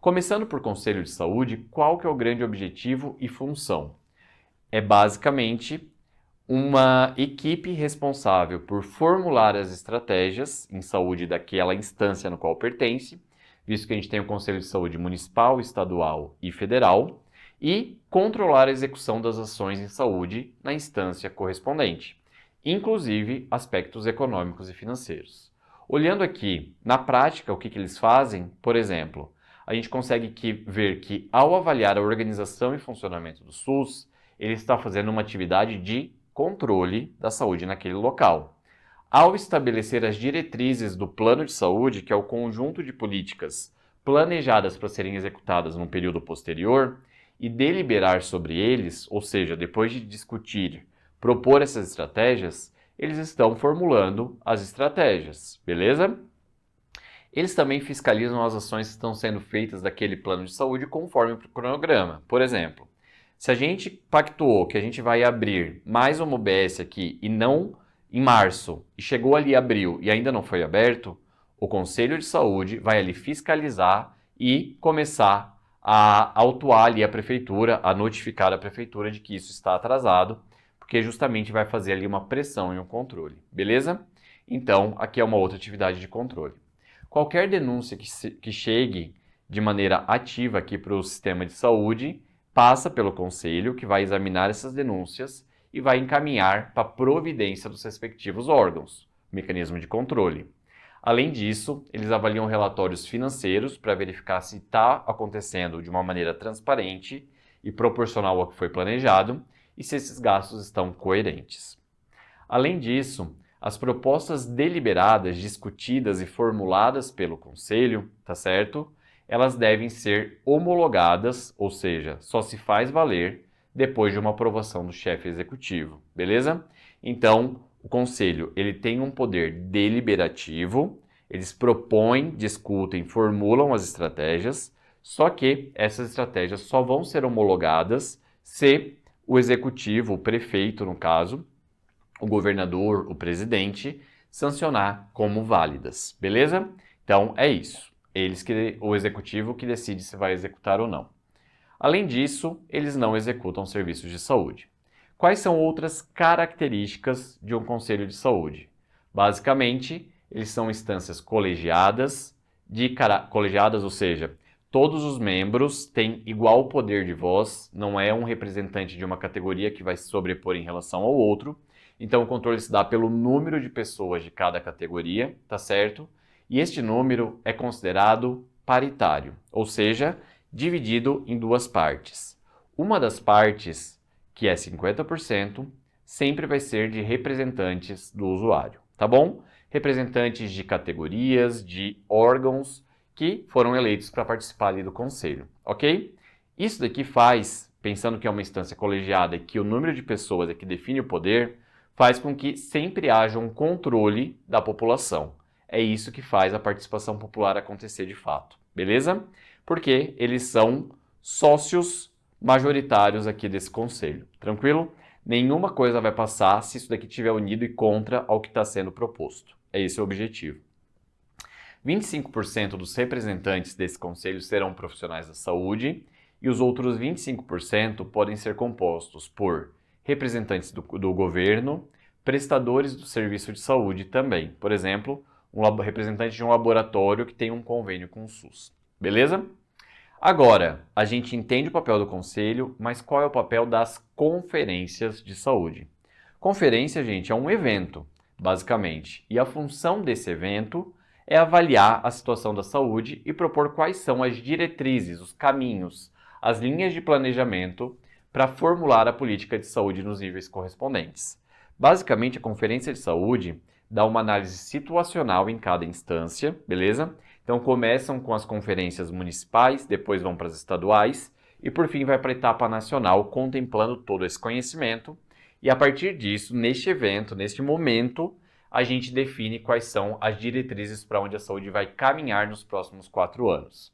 Começando por conselho de saúde, qual que é o grande objetivo e função? É basicamente uma equipe responsável por formular as estratégias em saúde daquela instância no qual pertence, visto que a gente tem o Conselho de Saúde Municipal, Estadual e Federal, e controlar a execução das ações em saúde na instância correspondente, inclusive aspectos econômicos e financeiros. Olhando aqui, na prática, o que eles fazem, por exemplo, a gente consegue ver que, ao avaliar a organização e funcionamento do SUS, ele está fazendo uma atividade de controle da saúde naquele local. Ao estabelecer as diretrizes do plano de saúde, que é o conjunto de políticas planejadas para serem executadas num período posterior, e deliberar sobre eles, ou seja, depois de discutir, propor essas estratégias, eles estão formulando as estratégias, beleza? Eles também fiscalizam as ações que estão sendo feitas daquele plano de saúde conforme o cronograma. Por exemplo, se a gente pactuou que a gente vai abrir mais uma UBS aqui e não em março, e chegou ali abril e ainda não foi aberto, o Conselho de Saúde vai ali fiscalizar e começar a autuar ali a prefeitura, a notificar a prefeitura de que isso está atrasado, porque justamente vai fazer ali uma pressão e um controle, beleza? Então, aqui é uma outra atividade de controle. Qualquer denúncia que chegue de maneira ativa aqui para o sistema de saúde, passa pelo conselho, que vai examinar essas denúncias e vai encaminhar para a providência dos respectivos órgãos, mecanismo de controle. Além disso, eles avaliam relatórios financeiros para verificar se está acontecendo de uma maneira transparente e proporcional ao que foi planejado e se esses gastos estão coerentes. Além disso, as propostas deliberadas, discutidas e formuladas pelo Conselho, tá certo? Elas devem ser homologadas, ou seja, só se faz valer depois de uma aprovação do chefe executivo, beleza? Então, o Conselho ele tem um poder deliberativo, eles propõem, discutem, formulam as estratégias, só que essas estratégias só vão ser homologadas se o executivo, o prefeito no caso, o governador, o presidente, sancionar como válidas, beleza? Então é isso. O executivo que decide se vai executar ou não. Além disso, eles não executam serviços de saúde. Quais são outras características de um conselho de saúde? Basicamente, eles são instâncias colegiadas, ou seja, todos os membros têm igual poder de voz, não é um representante de uma categoria que vai se sobrepor em relação ao outro. Então, o controle se dá pelo número de pessoas de cada categoria, tá certo? E este número é considerado paritário, ou seja, dividido em duas partes. Uma das partes, que é 50%, sempre vai ser de representantes do usuário, tá bom? representantes de categorias, de órgãos que foram eleitos para participar ali do conselho, ok? Isso daqui faz, pensando que é uma instância colegiada e que o número de pessoas é que define o poder, faz com que sempre haja um controle da população. É isso que faz a participação popular acontecer de fato, beleza? Porque eles são sócios majoritários aqui desse conselho, tranquilo? Nenhuma coisa vai passar se isso daqui estiver unido e contra ao que está sendo proposto. É esse o objetivo. 25% dos representantes desse conselho serão profissionais da saúde e os outros 25% podem ser compostos por representantes do governo, prestadores do serviço de saúde também. Por exemplo, um representante de um laboratório que tem um convênio com o SUS. Beleza? Agora, a gente entende o papel do conselho, mas qual é o papel das conferências de saúde? Conferência, gente, é um evento, basicamente, e a função desse evento é avaliar a situação da saúde e propor quais são as diretrizes, os caminhos, as linhas de planejamento para formular a política de saúde nos níveis correspondentes. Basicamente, a conferência de saúde dá uma análise situacional em cada instância, beleza? Então começam com as conferências municipais, depois vão para as estaduais e por fim vai para a etapa nacional, contemplando todo esse conhecimento. E a partir disso, neste evento, neste momento, a gente define quais são as diretrizes para onde a saúde vai caminhar nos próximos 4 anos.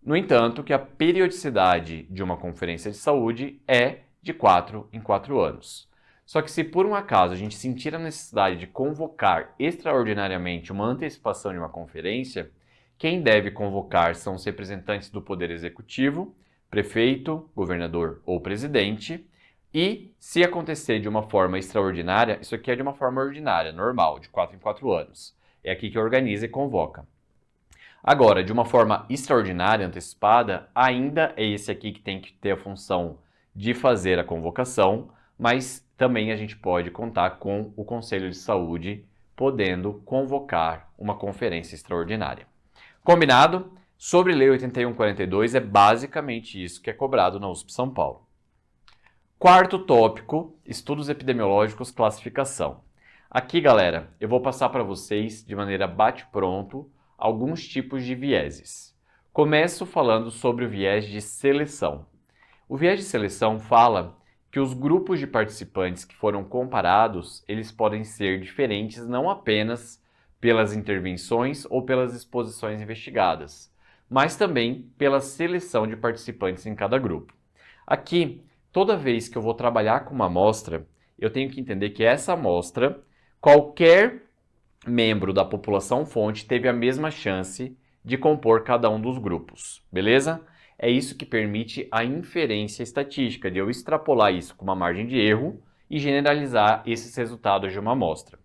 No entanto, que a periodicidade de uma conferência de saúde é de 4 em 4 anos. Só que se por um acaso a gente sentir a necessidade de convocar extraordinariamente uma antecipação de uma conferência, quem deve convocar são os representantes do Poder Executivo, prefeito, governador ou presidente, e se acontecer de uma forma extraordinária, isso aqui é de uma forma ordinária, normal, de 4 em 4 anos. É aqui que organiza e convoca. Agora, de uma forma extraordinária, antecipada, ainda é esse aqui que tem que ter a função de fazer a convocação, mas também a gente pode contar com o Conselho de Saúde podendo convocar uma conferência extraordinária. Combinado? Sobre Lei 8142 é basicamente isso que é cobrado na USP São Paulo. Quarto tópico, estudos epidemiológicos, classificação. Aqui, galera, eu vou passar para vocês, de maneira bate-pronto, alguns tipos de vieses. Começo falando sobre o viés de seleção. O viés de seleção fala que os grupos de participantes que foram comparados, eles podem ser diferentes não apenas pelas intervenções ou pelas exposições investigadas, mas também pela seleção de participantes em cada grupo. Aqui, toda vez que eu vou trabalhar com uma amostra, eu tenho que entender que essa amostra, qualquer membro da população fonte teve a mesma chance de compor cada um dos grupos, beleza? É isso que permite a inferência estatística, de eu extrapolar isso com uma margem de erro e generalizar esses resultados de uma amostra.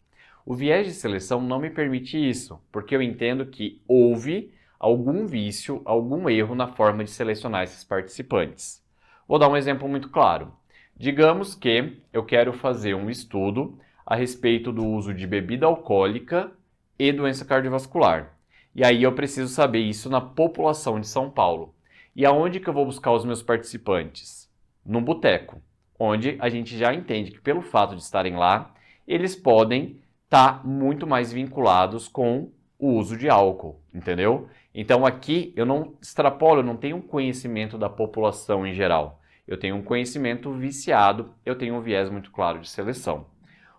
O viés de seleção não me permite isso, porque eu entendo que houve algum vício, algum erro na forma de selecionar esses participantes. Vou dar um exemplo muito claro. Digamos que eu quero fazer um estudo a respeito do uso de bebida alcoólica e doença cardiovascular. E aí eu preciso saber isso na população de São Paulo. E aonde que eu vou buscar os meus participantes? Num boteco, onde a gente já entende que pelo fato de estarem lá, eles podem estar muito mais vinculados com o uso de álcool, entendeu? Então aqui eu não extrapolo, eu não tenho um conhecimento da população em geral. Eu tenho um conhecimento viciado, eu tenho um viés muito claro de seleção.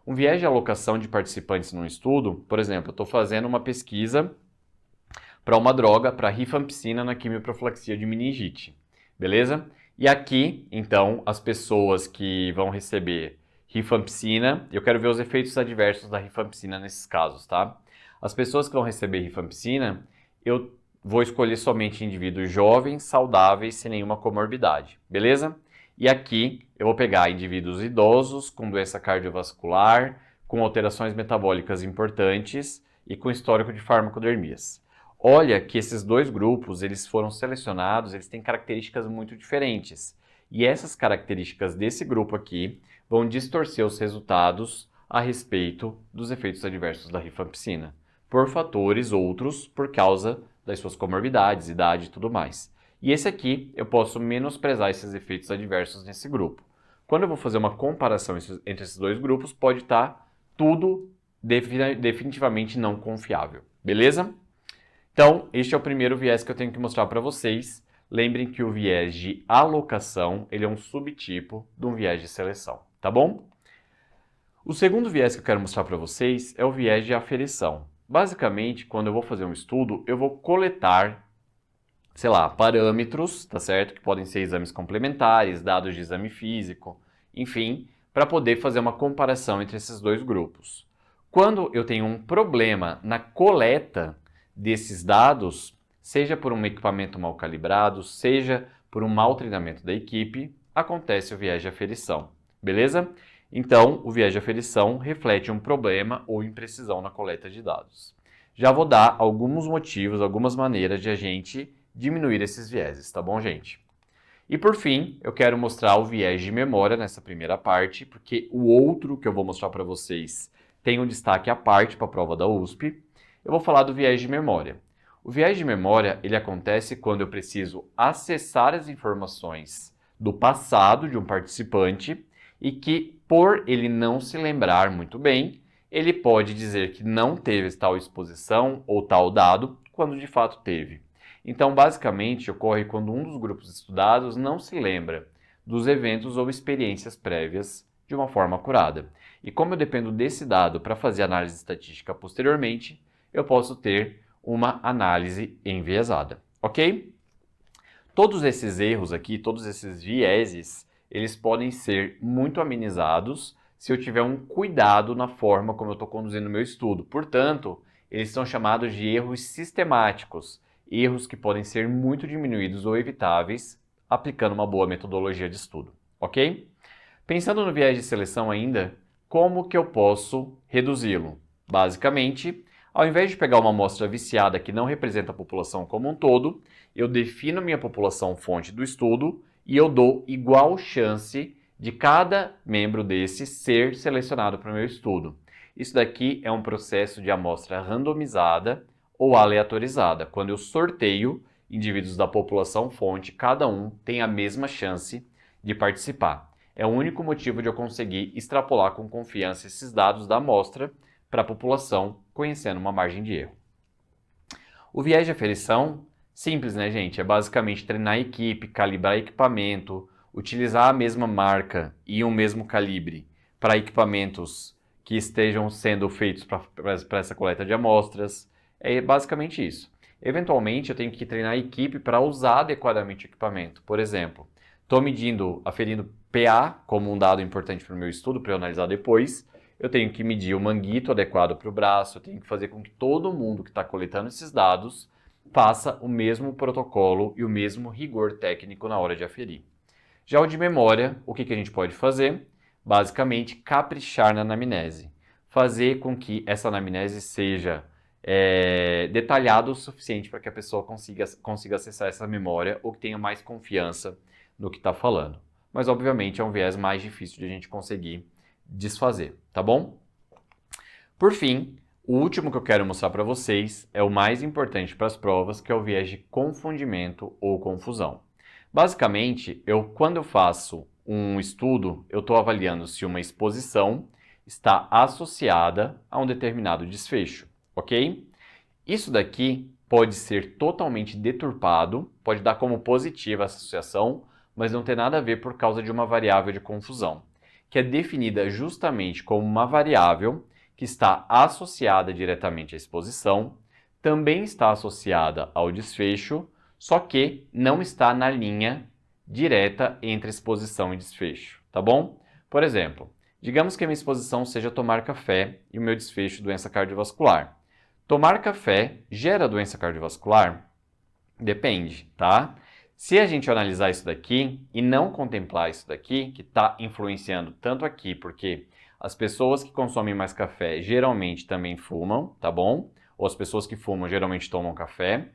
Um viés de alocação de participantes num estudo, por exemplo, eu estou fazendo uma pesquisa para uma droga, para rifampicina na quimioprofilaxia de meningite, beleza? E aqui, então, as pessoas que vão receber rifampicina, eu quero ver os efeitos adversos da rifampicina nesses casos, tá? As pessoas que vão receber rifampicina, eu vou escolher somente indivíduos jovens, saudáveis, sem nenhuma comorbidade, beleza? E aqui eu vou pegar indivíduos idosos com doença cardiovascular, com alterações metabólicas importantes e com histórico de farmacodermias. Olha que esses dois grupos, eles foram selecionados, eles têm características muito diferentes. E essas características desse grupo aqui vão distorcer os resultados a respeito dos efeitos adversos da rifampicina, por fatores outros, por causa das suas comorbidades, idade e tudo mais. E esse aqui, eu posso menosprezar esses efeitos adversos nesse grupo. Quando eu vou fazer uma comparação entre esses dois grupos, pode estar tudo definitivamente não confiável, beleza? Então, este é o primeiro viés que eu tenho que mostrar para vocês. Lembrem que o viés de alocação, ele é um subtipo de um viés de seleção, tá bom? O segundo viés que eu quero mostrar para vocês é o viés de aferição. Basicamente, quando eu vou fazer um estudo, eu vou coletar, sei lá, parâmetros, tá certo? Que podem ser exames complementares, dados de exame físico, enfim, para poder fazer uma comparação entre esses dois grupos. Quando eu tenho um problema na coleta desses dados, seja por um equipamento mal calibrado, seja por um mau treinamento da equipe, acontece o viés de aferição, beleza? Então, o viés de aferição reflete um problema ou imprecisão na coleta de dados. Já vou dar alguns motivos, algumas maneiras de a gente diminuir esses vieses, tá bom, gente? E por fim, eu quero mostrar o viés de memória nessa primeira parte, porque o outro que eu vou mostrar para vocês tem um destaque à parte para a prova da USP. Eu vou falar do viés de memória. O viés de memória, ele acontece quando eu preciso acessar as informações do passado de um participante e que, por ele não se lembrar muito bem, ele pode dizer que não teve tal exposição ou tal dado, quando de fato teve. Então, basicamente, ocorre quando um dos grupos estudados não se lembra dos eventos ou experiências prévias de uma forma acurada. E como eu dependo desse dado para fazer análise estatística posteriormente, eu posso ter uma análise enviesada, ok? Todos esses erros aqui, todos esses vieses, eles podem ser muito amenizados se eu tiver um cuidado na forma como eu estou conduzindo o meu estudo. Portanto, eles são chamados de erros sistemáticos, erros que podem ser muito diminuídos ou evitáveis aplicando uma boa metodologia de estudo, ok? Pensando no viés de seleção ainda, como que eu posso reduzi-lo? Basicamente, ao invés de pegar uma amostra viciada que não representa a população como um todo, eu defino minha população fonte do estudo e eu dou igual chance de cada membro desse ser selecionado para o meu estudo. Isso daqui é um processo de amostra randomizada ou aleatorizada. Quando eu sorteio indivíduos da população fonte, cada um tem a mesma chance de participar. É o único motivo de eu conseguir extrapolar com confiança esses dados da amostra para a população, conhecendo uma margem de erro. O viés de aferição, simples, né, gente? É basicamente treinar a equipe, calibrar equipamento, utilizar a mesma marca e o mesmo calibre para equipamentos que estejam sendo feitos para essa coleta de amostras. É basicamente isso. Eventualmente, eu tenho que treinar a equipe para usar adequadamente o equipamento. Por exemplo, estou aferindo PA como um dado importante para o meu estudo, para eu analisar depois. Eu tenho que medir o manguito adequado para o braço, eu tenho que fazer com que todo mundo que está coletando esses dados faça o mesmo protocolo e o mesmo rigor técnico na hora de aferir. Já o de memória, o que a gente pode fazer? Basicamente, caprichar na anamnese. Fazer com que essa anamnese seja detalhada o suficiente para que a pessoa consiga acessar essa memória ou que tenha mais confiança no que está falando. Mas, obviamente, é um viés mais difícil de a gente conseguir desfazer, tá bom? Por fim, o último que eu quero mostrar para vocês é o mais importante para as provas, que é o viés de confundimento ou confusão. Basicamente, quando eu faço um estudo, eu estou avaliando se uma exposição está associada a um determinado desfecho, ok? Isso daqui pode ser totalmente deturpado, pode dar como positiva essa associação, mas não tem nada a ver por causa de uma variável de confusão, que é definida justamente como uma variável que está associada diretamente à exposição, também está associada ao desfecho, só que não está na linha direta entre exposição e desfecho, tá bom? Por exemplo, digamos que a minha exposição seja tomar café e o meu desfecho doença cardiovascular. Tomar café gera doença cardiovascular? Depende, tá? Se a gente analisar isso daqui e não contemplar isso daqui, que está influenciando tanto aqui, porque as pessoas que consomem mais café geralmente também fumam, tá bom? Ou as pessoas que fumam geralmente tomam café,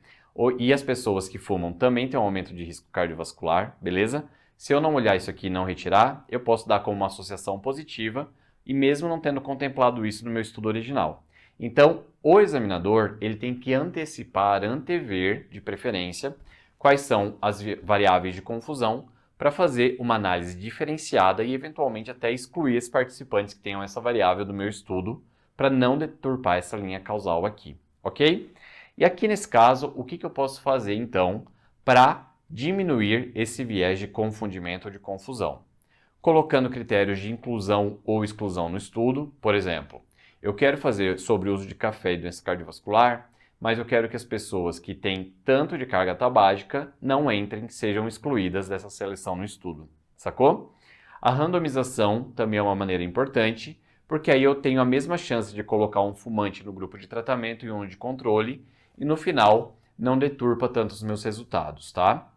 e as pessoas que fumam também têm um aumento de risco cardiovascular, beleza? Se eu não olhar isso aqui e não retirar, eu posso dar como uma associação positiva, e mesmo não tendo contemplado isso no meu estudo original. Então, o examinador ele tem que antever, de preferência, quais são as variáveis de confusão para fazer uma análise diferenciada e eventualmente até excluir esses participantes que tenham essa variável do meu estudo para não deturpar essa linha causal aqui, ok? E aqui nesse caso, o que eu posso fazer então para diminuir esse viés de confundimento ou de confusão? Colocando critérios de inclusão ou exclusão no estudo, por exemplo, eu quero fazer sobre o uso de café e doença cardiovascular, mas eu quero que as pessoas que têm tanto de carga tabágica não entrem, sejam excluídas dessa seleção no estudo, sacou? A randomização também é uma maneira importante, porque aí eu tenho a mesma chance de colocar um fumante no grupo de tratamento e um de controle, e no final não deturpa tanto os meus resultados, tá?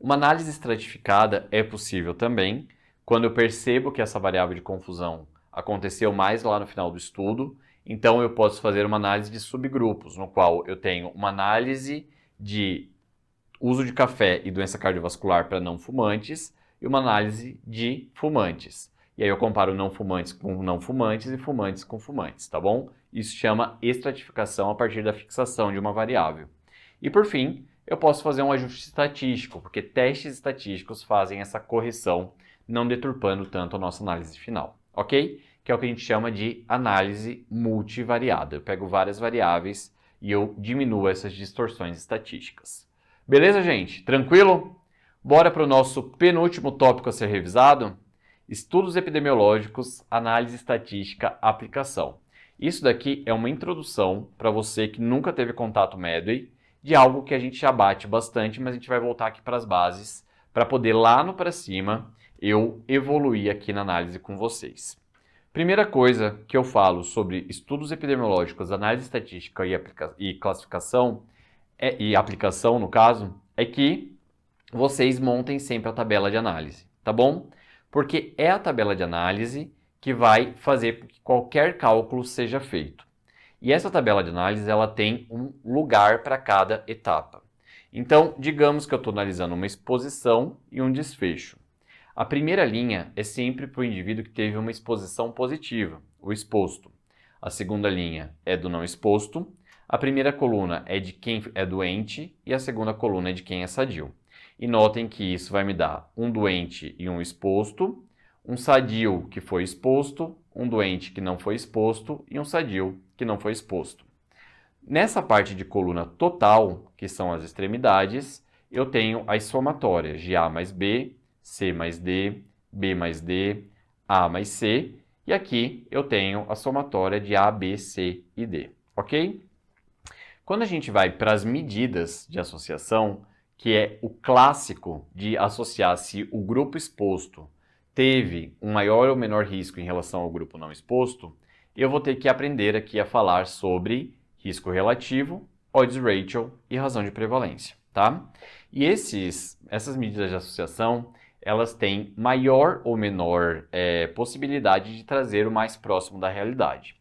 Uma análise estratificada é possível também, quando eu percebo que essa variável de confusão aconteceu mais lá no final do estudo, então eu posso fazer uma análise de subgrupos, no qual eu tenho uma análise de uso de café e doença cardiovascular para não fumantes e uma análise de fumantes. E aí eu comparo não fumantes com não fumantes e fumantes com fumantes, tá bom? Isso chama estratificação a partir da fixação de uma variável. E por fim, eu posso fazer um ajuste estatístico, porque testes estatísticos fazem essa correção, não deturpando tanto a nossa análise final, ok? Que é o que a gente chama de análise multivariada. Eu pego várias variáveis e eu diminuo essas distorções estatísticas. Beleza, gente? Tranquilo? Bora para o nosso penúltimo tópico a ser revisado? Estudos epidemiológicos, análise estatística, aplicação. Isso daqui é uma introdução para você que nunca teve contato Medway, de algo que a gente já bate bastante, mas a gente vai voltar aqui para as bases, para poder lá no para cima eu evoluir aqui na análise com vocês. Primeira coisa que eu falo sobre estudos epidemiológicos, análise estatística e classificação, e aplicação no caso, é que vocês montem sempre a tabela de análise, tá bom? Porque é a tabela de análise que vai fazer com que qualquer cálculo seja feito. E essa tabela de análise ela tem um lugar para cada etapa. Então, digamos que eu estou analisando uma exposição e um desfecho. A primeira linha é sempre para o indivíduo que teve uma exposição positiva, o exposto. A segunda linha é do não exposto. A primeira coluna é de quem é doente e a segunda coluna é de quem é sadio. E notem que isso vai me dar um doente e um exposto, um sadio que foi exposto, um doente que não foi exposto e um sadio que não foi exposto. Nessa parte de coluna total, que são as extremidades, eu tenho as somatórias de A mais B, C mais D, B mais D, A mais C, e aqui eu tenho a somatória de A, B, C e D, ok? Quando a gente vai para as medidas de associação, que é o clássico de associar se o grupo exposto teve um maior ou menor risco em relação ao grupo não exposto, eu vou ter que aprender aqui a falar sobre risco relativo, odds ratio e razão de prevalência, tá? E essas medidas de associação, elas têm maior ou menor possibilidade de trazer o mais próximo da realidade.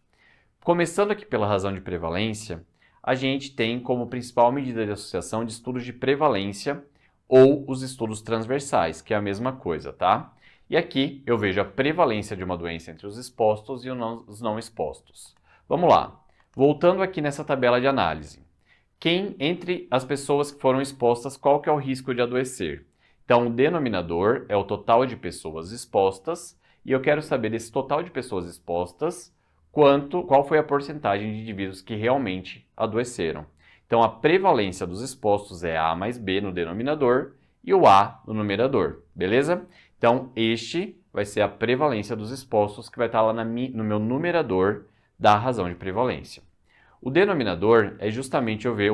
Começando aqui pela razão de prevalência, a gente tem como principal medida de associação de estudos de prevalência ou os estudos transversais, que é a mesma coisa, tá? E aqui eu vejo a prevalência de uma doença entre os expostos e os não expostos. Vamos lá. Voltando aqui nessa tabela de análise. Entre as pessoas que foram expostas, qual que é o risco de adoecer? Então, o denominador é o total de pessoas expostas, e eu quero saber desse total de pessoas expostas, qual foi a porcentagem de indivíduos que realmente adoeceram. Então, a prevalência dos expostos é A mais B no denominador e o A no numerador, beleza? Então, este vai ser a prevalência dos expostos que vai estar lá no meu numerador da razão de prevalência. O denominador é justamente eu ver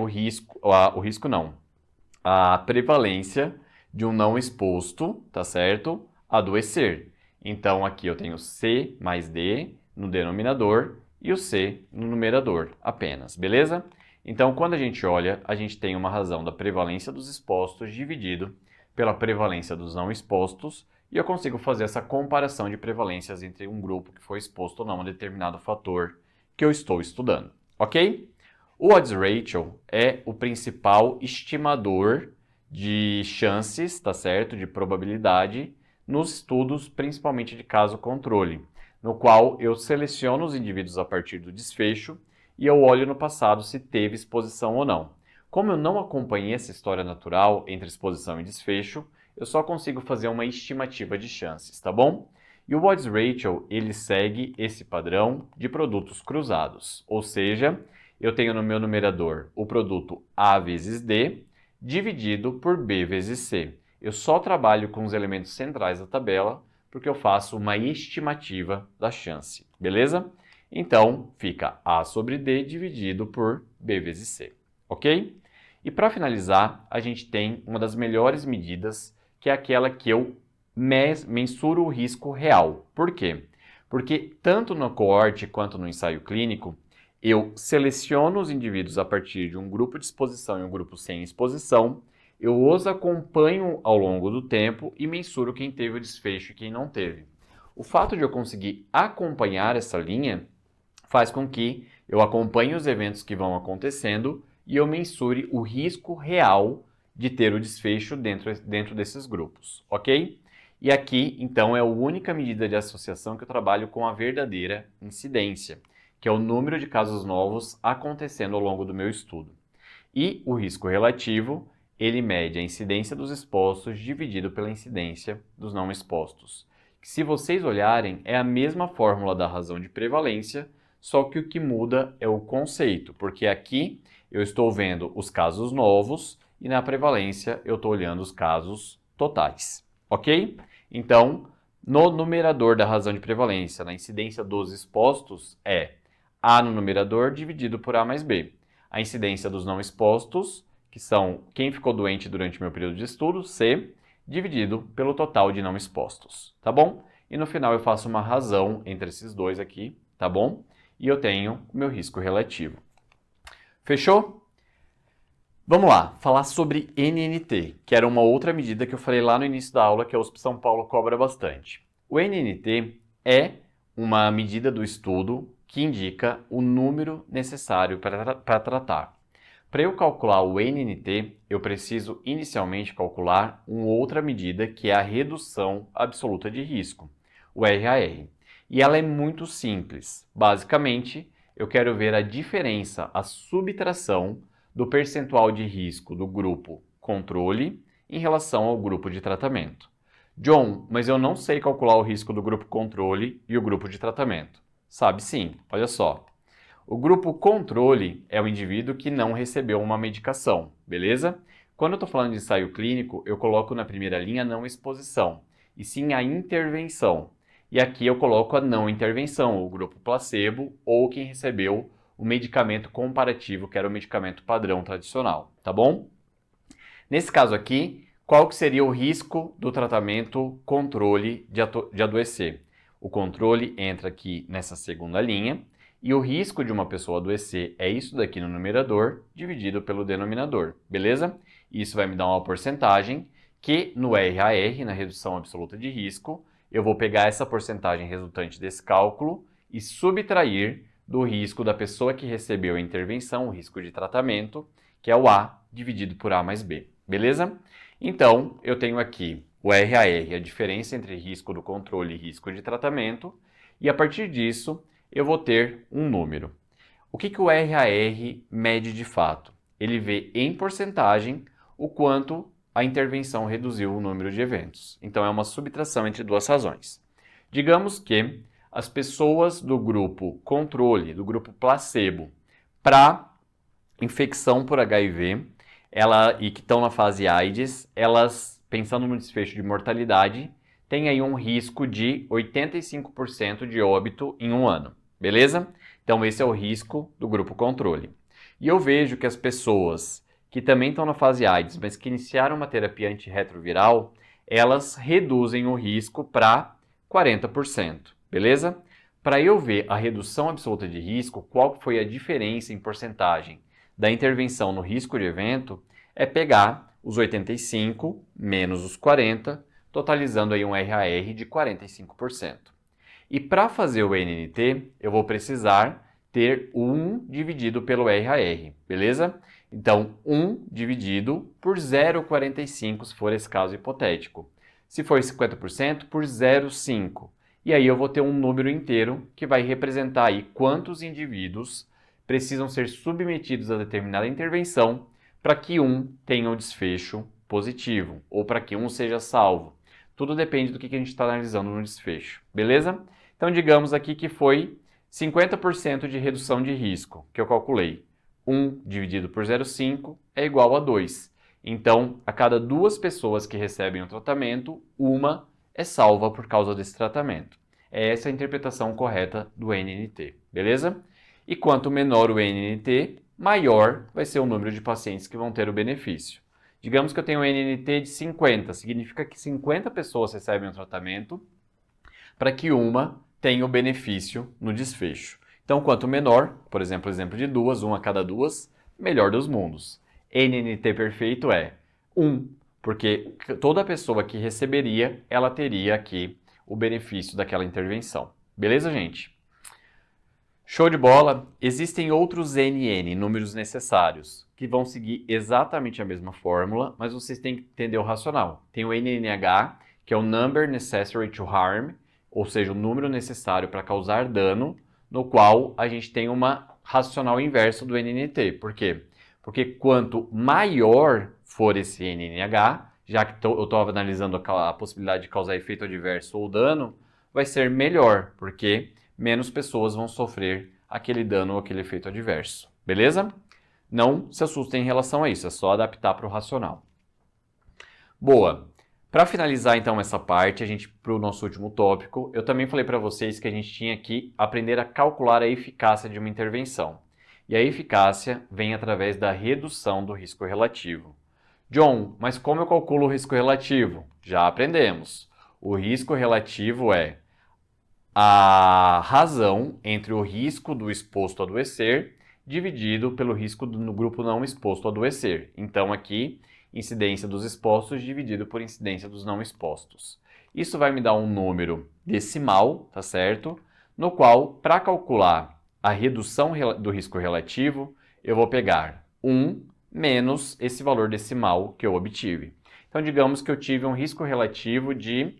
a prevalência de um não exposto, tá certo? Adoecer. Então, aqui eu tenho C mais D no denominador e o C no numerador apenas, beleza? Então, quando a gente olha, a gente tem uma razão da prevalência dos expostos dividido pela prevalência dos não expostos e eu consigo fazer essa comparação de prevalências entre um grupo que foi exposto ou não a um determinado fator que eu estou estudando, ok? O odds ratio é o principal estimador de chances, tá certo? De probabilidade nos estudos, principalmente de caso controle, no qual eu seleciono os indivíduos a partir do desfecho e eu olho no passado se teve exposição ou não. Como eu não acompanhei essa história natural entre exposição e desfecho, eu só consigo fazer uma estimativa de chances, tá bom? E o odds ratio, ele segue esse padrão de produtos cruzados, ou seja, eu tenho no meu numerador o produto A vezes D dividido por B vezes C. Eu só trabalho com os elementos centrais da tabela porque eu faço uma estimativa da chance, beleza? Então, fica A sobre D dividido por B vezes C, ok? E para finalizar, a gente tem uma das melhores medidas, que é aquela que eu mensuro o risco real. Por quê? Porque tanto no coorte quanto no ensaio clínico, eu seleciono os indivíduos a partir de um grupo de exposição e um grupo sem exposição, eu os acompanho ao longo do tempo e mensuro quem teve o desfecho e quem não teve. O fato de eu conseguir acompanhar essa linha faz com que eu acompanhe os eventos que vão acontecendo e eu mensure o risco real de ter o desfecho dentro desses grupos, ok? E aqui, então, é a única medida de associação que eu trabalho com a verdadeira incidência, que é o número de casos novos acontecendo ao longo do meu estudo. E o risco relativo, ele mede a incidência dos expostos dividido pela incidência dos não expostos. Que, se vocês olharem, é a mesma fórmula da razão de prevalência, só que o que muda é o conceito, porque aqui eu estou vendo os casos novos e na prevalência eu estou olhando os casos totais, ok? Então, no numerador da razão de prevalência, na incidência dos expostos, é A no numerador dividido por A mais B. A incidência dos não expostos, que são quem ficou doente durante meu período de estudo, C, dividido pelo total de não expostos, tá bom? E no final eu faço uma razão entre esses dois aqui, tá bom? E eu tenho o meu risco relativo. Fechou? Vamos lá, falar sobre NNT, que era uma outra medida que eu falei lá no início da aula que a USP São Paulo cobra bastante. O NNT é uma medida do estudo que indica o número necessário para tratar. Para eu calcular o NNT, eu preciso inicialmente calcular uma outra medida que é a redução absoluta de risco, o RAR. E ela é muito simples. Basicamente, eu quero ver a diferença, a subtração do percentual de risco do grupo controle em relação ao grupo de tratamento. John, mas eu não sei calcular o risco do grupo controle e o grupo de tratamento. Sabe sim, olha só. O grupo controle é o indivíduo que não recebeu uma medicação, beleza? Quando eu estou falando de ensaio clínico, eu coloco na primeira linha não exposição, e sim a intervenção. E aqui eu coloco a não intervenção, o grupo placebo ou quem recebeu o medicamento comparativo, que era o medicamento padrão tradicional, tá bom? Nesse caso aqui, qual que seria o risco do tratamento controle de adoecer? O controle entra aqui nessa segunda linha e o risco de uma pessoa adoecer é isso daqui no numerador dividido pelo denominador, beleza? Isso vai me dar uma porcentagem que no RAR, na redução absoluta de risco, eu vou pegar essa porcentagem resultante desse cálculo e subtrair do risco da pessoa que recebeu a intervenção, o risco de tratamento, que é o A dividido por A mais B, beleza? Então, eu tenho aqui o RAR, a diferença entre risco do controle e risco de tratamento, e a partir disso, eu vou ter um número. O que o RAR mede de fato? Ele vê em porcentagem o quanto a intervenção reduziu o número de eventos. Então, é uma subtração entre duas razões. Digamos que as pessoas do grupo controle, do grupo placebo, para infecção por HIV, e que estão na fase AIDS, elas, pensando no desfecho de mortalidade, têm aí um risco de 85% de óbito em um ano, beleza? Então esse é o risco do grupo controle. E eu vejo que as pessoas que também estão na fase AIDS, mas que iniciaram uma terapia antirretroviral, elas reduzem o risco para 40%. Beleza? Para eu ver a redução absoluta de risco, qual foi a diferença em porcentagem da intervenção no risco de evento, é pegar os 85 menos os 40, totalizando aí um RAR de 45%. E para fazer o NNT, eu vou precisar ter 1 dividido pelo RAR, beleza? Então, 1 dividido por 0,45, se for esse caso hipotético. Se for 50%, por 0,5. E aí eu vou ter um número inteiro que vai representar aí quantos indivíduos precisam ser submetidos a determinada intervenção para que um tenha um desfecho positivo ou para que um seja salvo. Tudo depende do que a gente está analisando no desfecho, beleza? Então, digamos aqui que foi 50% de redução de risco, que eu calculei. 1 dividido por 0,5 é igual a 2. Então, a cada 2 pessoas que recebem o tratamento, uma é salva por causa desse tratamento. É essa a interpretação correta do NNT, beleza? E quanto menor o NNT, maior vai ser o número de pacientes que vão ter o benefício. Digamos que eu tenho um NNT de 50, significa que 50 pessoas recebem o tratamento para que uma tenha o benefício no desfecho. Então, quanto menor, por exemplo, exemplo de 2, 1 a cada 2, melhor dos mundos. NNT perfeito é 1, porque toda pessoa que receberia, ela teria aqui o benefício daquela intervenção. Beleza, gente? Show de bola! Existem outros NN, números necessários, que vão seguir exatamente a mesma fórmula, mas vocês têm que entender o racional. Tem o NNH, que é o Number Necessary to Harm, ou seja, o número necessário para causar dano, no qual a gente tem uma racional inverso do NNT. Por quê? Porque quanto maior for esse NNH, já que eu estou analisando a possibilidade de causar efeito adverso ou dano, vai ser melhor, porque menos pessoas vão sofrer aquele dano ou aquele efeito adverso. Beleza? Não se assustem em relação a isso, é só adaptar para o racional. Boa! Para finalizar então essa parte, para o nosso último tópico, eu também falei para vocês que a gente tinha que aprender a calcular a eficácia de uma intervenção. E a eficácia vem através da redução do risco relativo. John, mas como eu calculo o risco relativo? Já aprendemos. O risco relativo é a razão entre o risco do exposto a adoecer dividido pelo risco no grupo não exposto a adoecer. Então aqui, incidência dos expostos dividido por incidência dos não expostos. Isso vai me dar um número decimal, tá certo? No qual, para calcular a redução do risco relativo, eu vou pegar 1 menos esse valor decimal que eu obtive. Então, digamos que eu tive um risco relativo de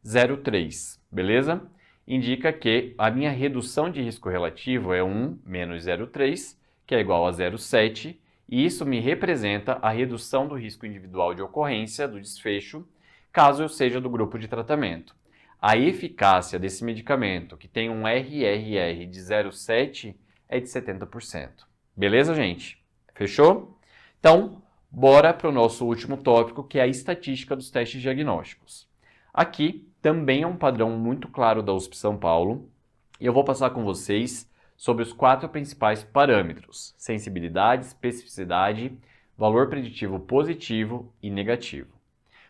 0,3, beleza? Indica que a minha redução de risco relativo é 1 menos 0,3, que é igual a 0,7, e isso me representa a redução do risco individual de ocorrência do desfecho, caso eu seja do grupo de tratamento. A eficácia desse medicamento, que tem um RRR de 0,7, é de 70%. Beleza, gente? Fechou? Então, bora para o nosso último tópico, que é a estatística dos testes diagnósticos. Aqui também é um padrão muito claro da USP São Paulo, e eu vou passar com vocês sobre os 4 principais parâmetros: sensibilidade, especificidade, valor preditivo positivo e negativo.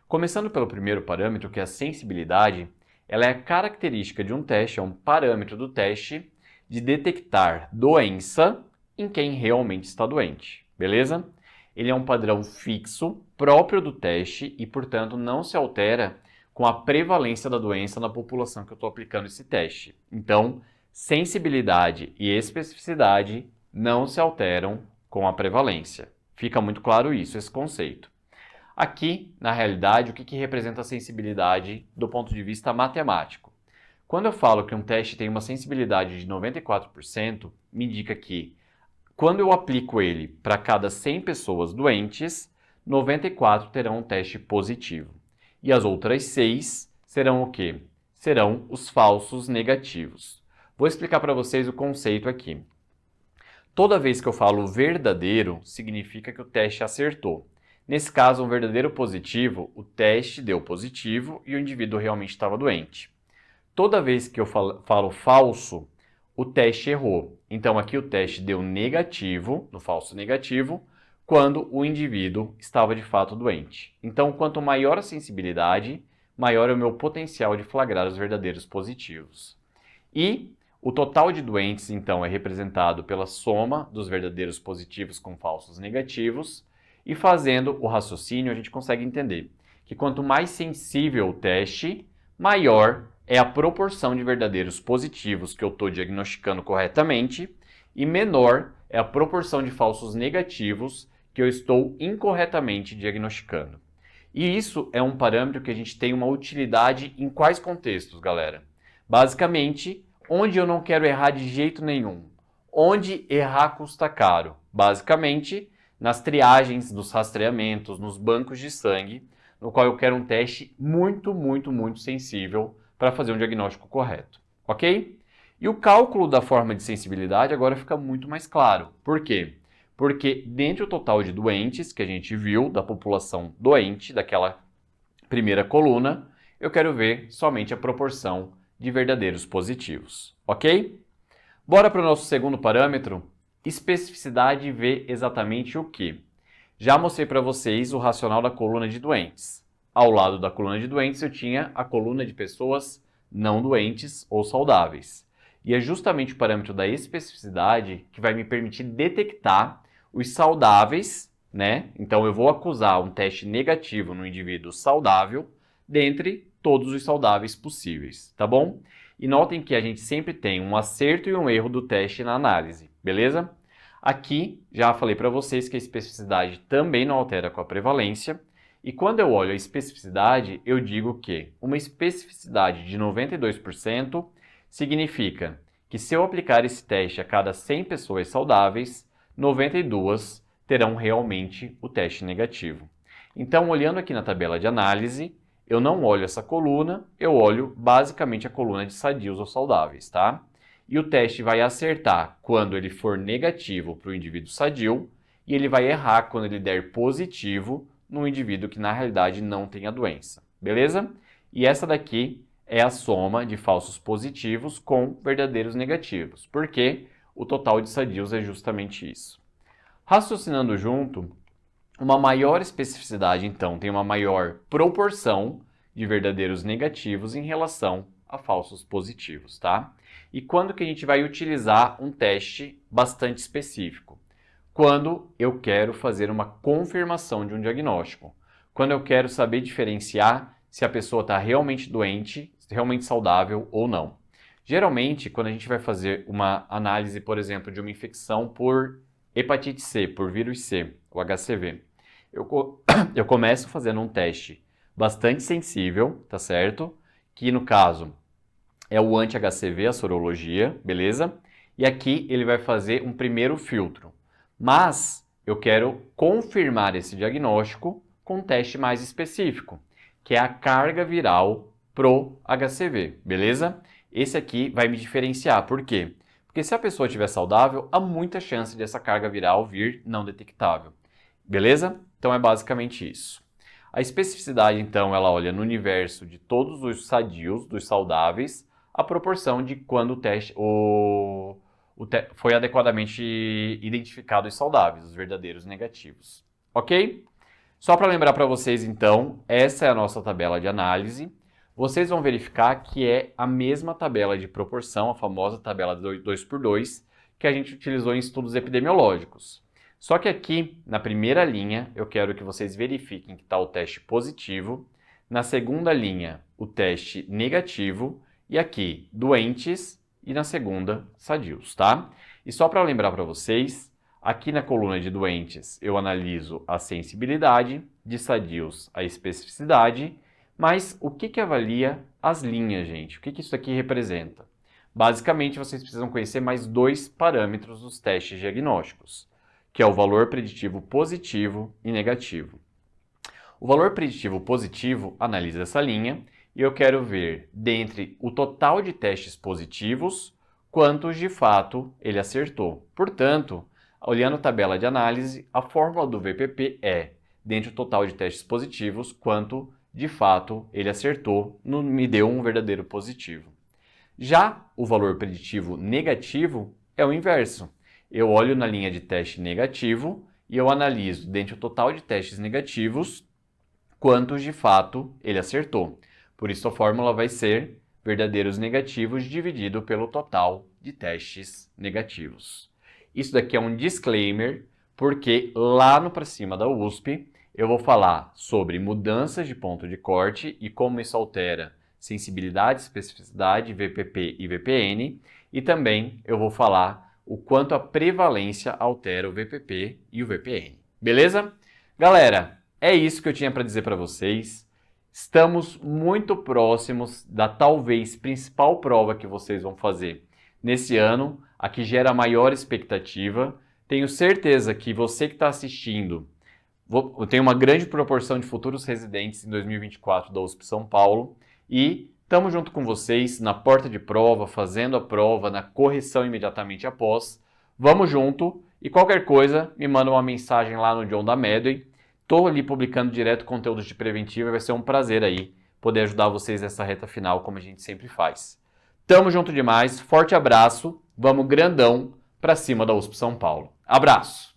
Começando pelo primeiro parâmetro, que é a sensibilidade, ela é a característica de um teste, é um parâmetro do teste de detectar doença em quem realmente está doente, beleza? Ele é um padrão fixo, próprio do teste e, portanto, não se altera com a prevalência da doença na população que eu estou aplicando esse teste. Então, sensibilidade e especificidade não se alteram com a prevalência. Fica muito claro isso, esse conceito. Aqui, na realidade, o que representa a sensibilidade do ponto de vista matemático? Quando eu falo que um teste tem uma sensibilidade de 94%, me indica que, quando eu aplico ele para cada 100 pessoas doentes, 94 terão um teste positivo. E as outras 6 serão o quê? Serão os falsos negativos. Vou explicar para vocês o conceito aqui. Toda vez que eu falo verdadeiro, significa que o teste acertou. Nesse caso, um verdadeiro positivo, o teste deu positivo e o indivíduo realmente estava doente. Toda vez que eu falo falso, o teste errou. Então aqui o teste deu negativo, no falso negativo, quando o indivíduo estava de fato doente. Então, quanto maior a sensibilidade, maior é o meu potencial de flagrar os verdadeiros positivos. E o total de doentes, então, é representado pela soma dos verdadeiros positivos com falsos negativos, e fazendo o raciocínio, a gente consegue entender que quanto mais sensível o teste, maior é a proporção de verdadeiros positivos que eu estou diagnosticando corretamente, e menor é a proporção de falsos negativos que eu estou incorretamente diagnosticando. E isso é um parâmetro que a gente tem uma utilidade em quais contextos, galera? Basicamente, onde eu não quero errar de jeito nenhum. Onde errar custa caro. Basicamente, nas triagens, nos rastreamentos, nos bancos de sangue, no qual eu quero um teste muito, muito, muito sensível para fazer um diagnóstico correto, ok? E o cálculo da forma de sensibilidade agora fica muito mais claro. Por quê? Porque dentro do total de doentes que a gente viu, da população doente, daquela primeira coluna, eu quero ver somente a proporção de verdadeiros positivos, ok? Bora para o nosso segundo parâmetro? Especificidade vê exatamente o quê? Já mostrei para vocês o racional da coluna de doentes. Ao lado da coluna de doentes eu tinha a coluna de pessoas não doentes ou saudáveis. E é justamente o parâmetro da especificidade que vai me permitir detectar os saudáveis, né? Então eu vou acusar um teste negativo no indivíduo saudável dentre todos os saudáveis possíveis, tá bom? E notem que a gente sempre tem um acerto e um erro do teste na análise, beleza? Aqui já falei para vocês que a especificidade também não altera com a prevalência. E quando eu olho a especificidade, eu digo que uma especificidade de 92% significa que se eu aplicar esse teste a cada 100 pessoas saudáveis, 92 terão realmente o teste negativo. Então, olhando aqui na tabela de análise, eu não olho essa coluna, eu olho basicamente a coluna de sadios ou saudáveis, tá? E o teste vai acertar quando ele for negativo para o indivíduo sadio e ele vai errar quando ele der positivo no indivíduo que na realidade não tem a doença, beleza? E essa daqui é a soma de falsos positivos com verdadeiros negativos, porque o total de sadios é justamente isso. Raciocinando junto, uma maior especificidade, então, tem uma maior proporção de verdadeiros negativos em relação a falsos positivos, tá? E quando que a gente vai utilizar um teste bastante específico? Quando eu quero fazer uma confirmação de um diagnóstico. Quando eu quero saber diferenciar se a pessoa está realmente doente, realmente saudável ou não. Geralmente, quando a gente vai fazer uma análise, por exemplo, de uma infecção por hepatite C, por vírus C, o HCV, eu começo fazendo um teste bastante sensível, tá certo? Que no caso é o anti-HCV, a sorologia, beleza? E aqui ele vai fazer um primeiro filtro. Mas eu quero confirmar esse diagnóstico com um teste mais específico, que é a carga viral pro HCV, beleza? Esse aqui vai me diferenciar. Por quê? Porque se a pessoa estiver saudável, há muita chance dessa carga viral vir não detectável. Beleza? Então é basicamente isso. A especificidade, então, ela olha no universo de todos os sadios, dos saudáveis, a proporção de quando o teste foi adequadamente identificado os saudáveis, os verdadeiros negativos. Ok? Só para lembrar para vocês, então, essa é a nossa tabela de análise. Vocês vão verificar que é a mesma tabela de proporção, a famosa tabela 2x2, que a gente utilizou em estudos epidemiológicos. Só que aqui, na primeira linha, eu quero que vocês verifiquem que está o teste positivo, na segunda linha, o teste negativo, e aqui, doentes, e na segunda, sadios, tá? E só para lembrar para vocês, aqui na coluna de doentes, eu analiso a sensibilidade, de sadios a especificidade, mas o que avalia as linhas, gente? O que isso aqui representa? Basicamente, vocês precisam conhecer mais dois parâmetros dos testes diagnósticos, que é o valor preditivo positivo e negativo. O valor preditivo positivo analisa essa linha e eu quero ver, dentre o total de testes positivos, quantos de fato ele acertou. Portanto, olhando a tabela de análise, a fórmula do VPP é, dentre o total de testes positivos, quanto de fato ele acertou, me deu um verdadeiro positivo. Já o valor preditivo negativo é o inverso. Eu olho na linha de teste negativo e eu analiso, dentre o total de testes negativos, quantos de fato ele acertou. Por isso a fórmula vai ser verdadeiros negativos dividido pelo total de testes negativos. Isso daqui é um disclaimer, porque lá no Pra Cima da USP eu vou falar sobre mudanças de ponto de corte e como isso altera sensibilidade, especificidade, VPP e VPN, e também eu vou falar o quanto a prevalência altera o VPP e o VPN. Beleza? Galera, é isso que eu tinha para dizer para vocês. Estamos muito próximos da talvez principal prova que vocês vão fazer nesse ano, a que gera maior expectativa. Tenho certeza que você que está assistindo Eu tenho uma grande proporção de futuros residentes em 2024 da USP São Paulo e estamos junto com vocês na porta de prova, fazendo a prova, na correção imediatamente após. Vamos junto e qualquer coisa me manda uma mensagem lá no John da Medway. Estou ali publicando direto conteúdos de preventiva e vai ser um prazer aí poder ajudar vocês nessa reta final como a gente sempre faz. Tamo junto demais, forte abraço, vamos grandão pra cima da USP São Paulo. Abraço!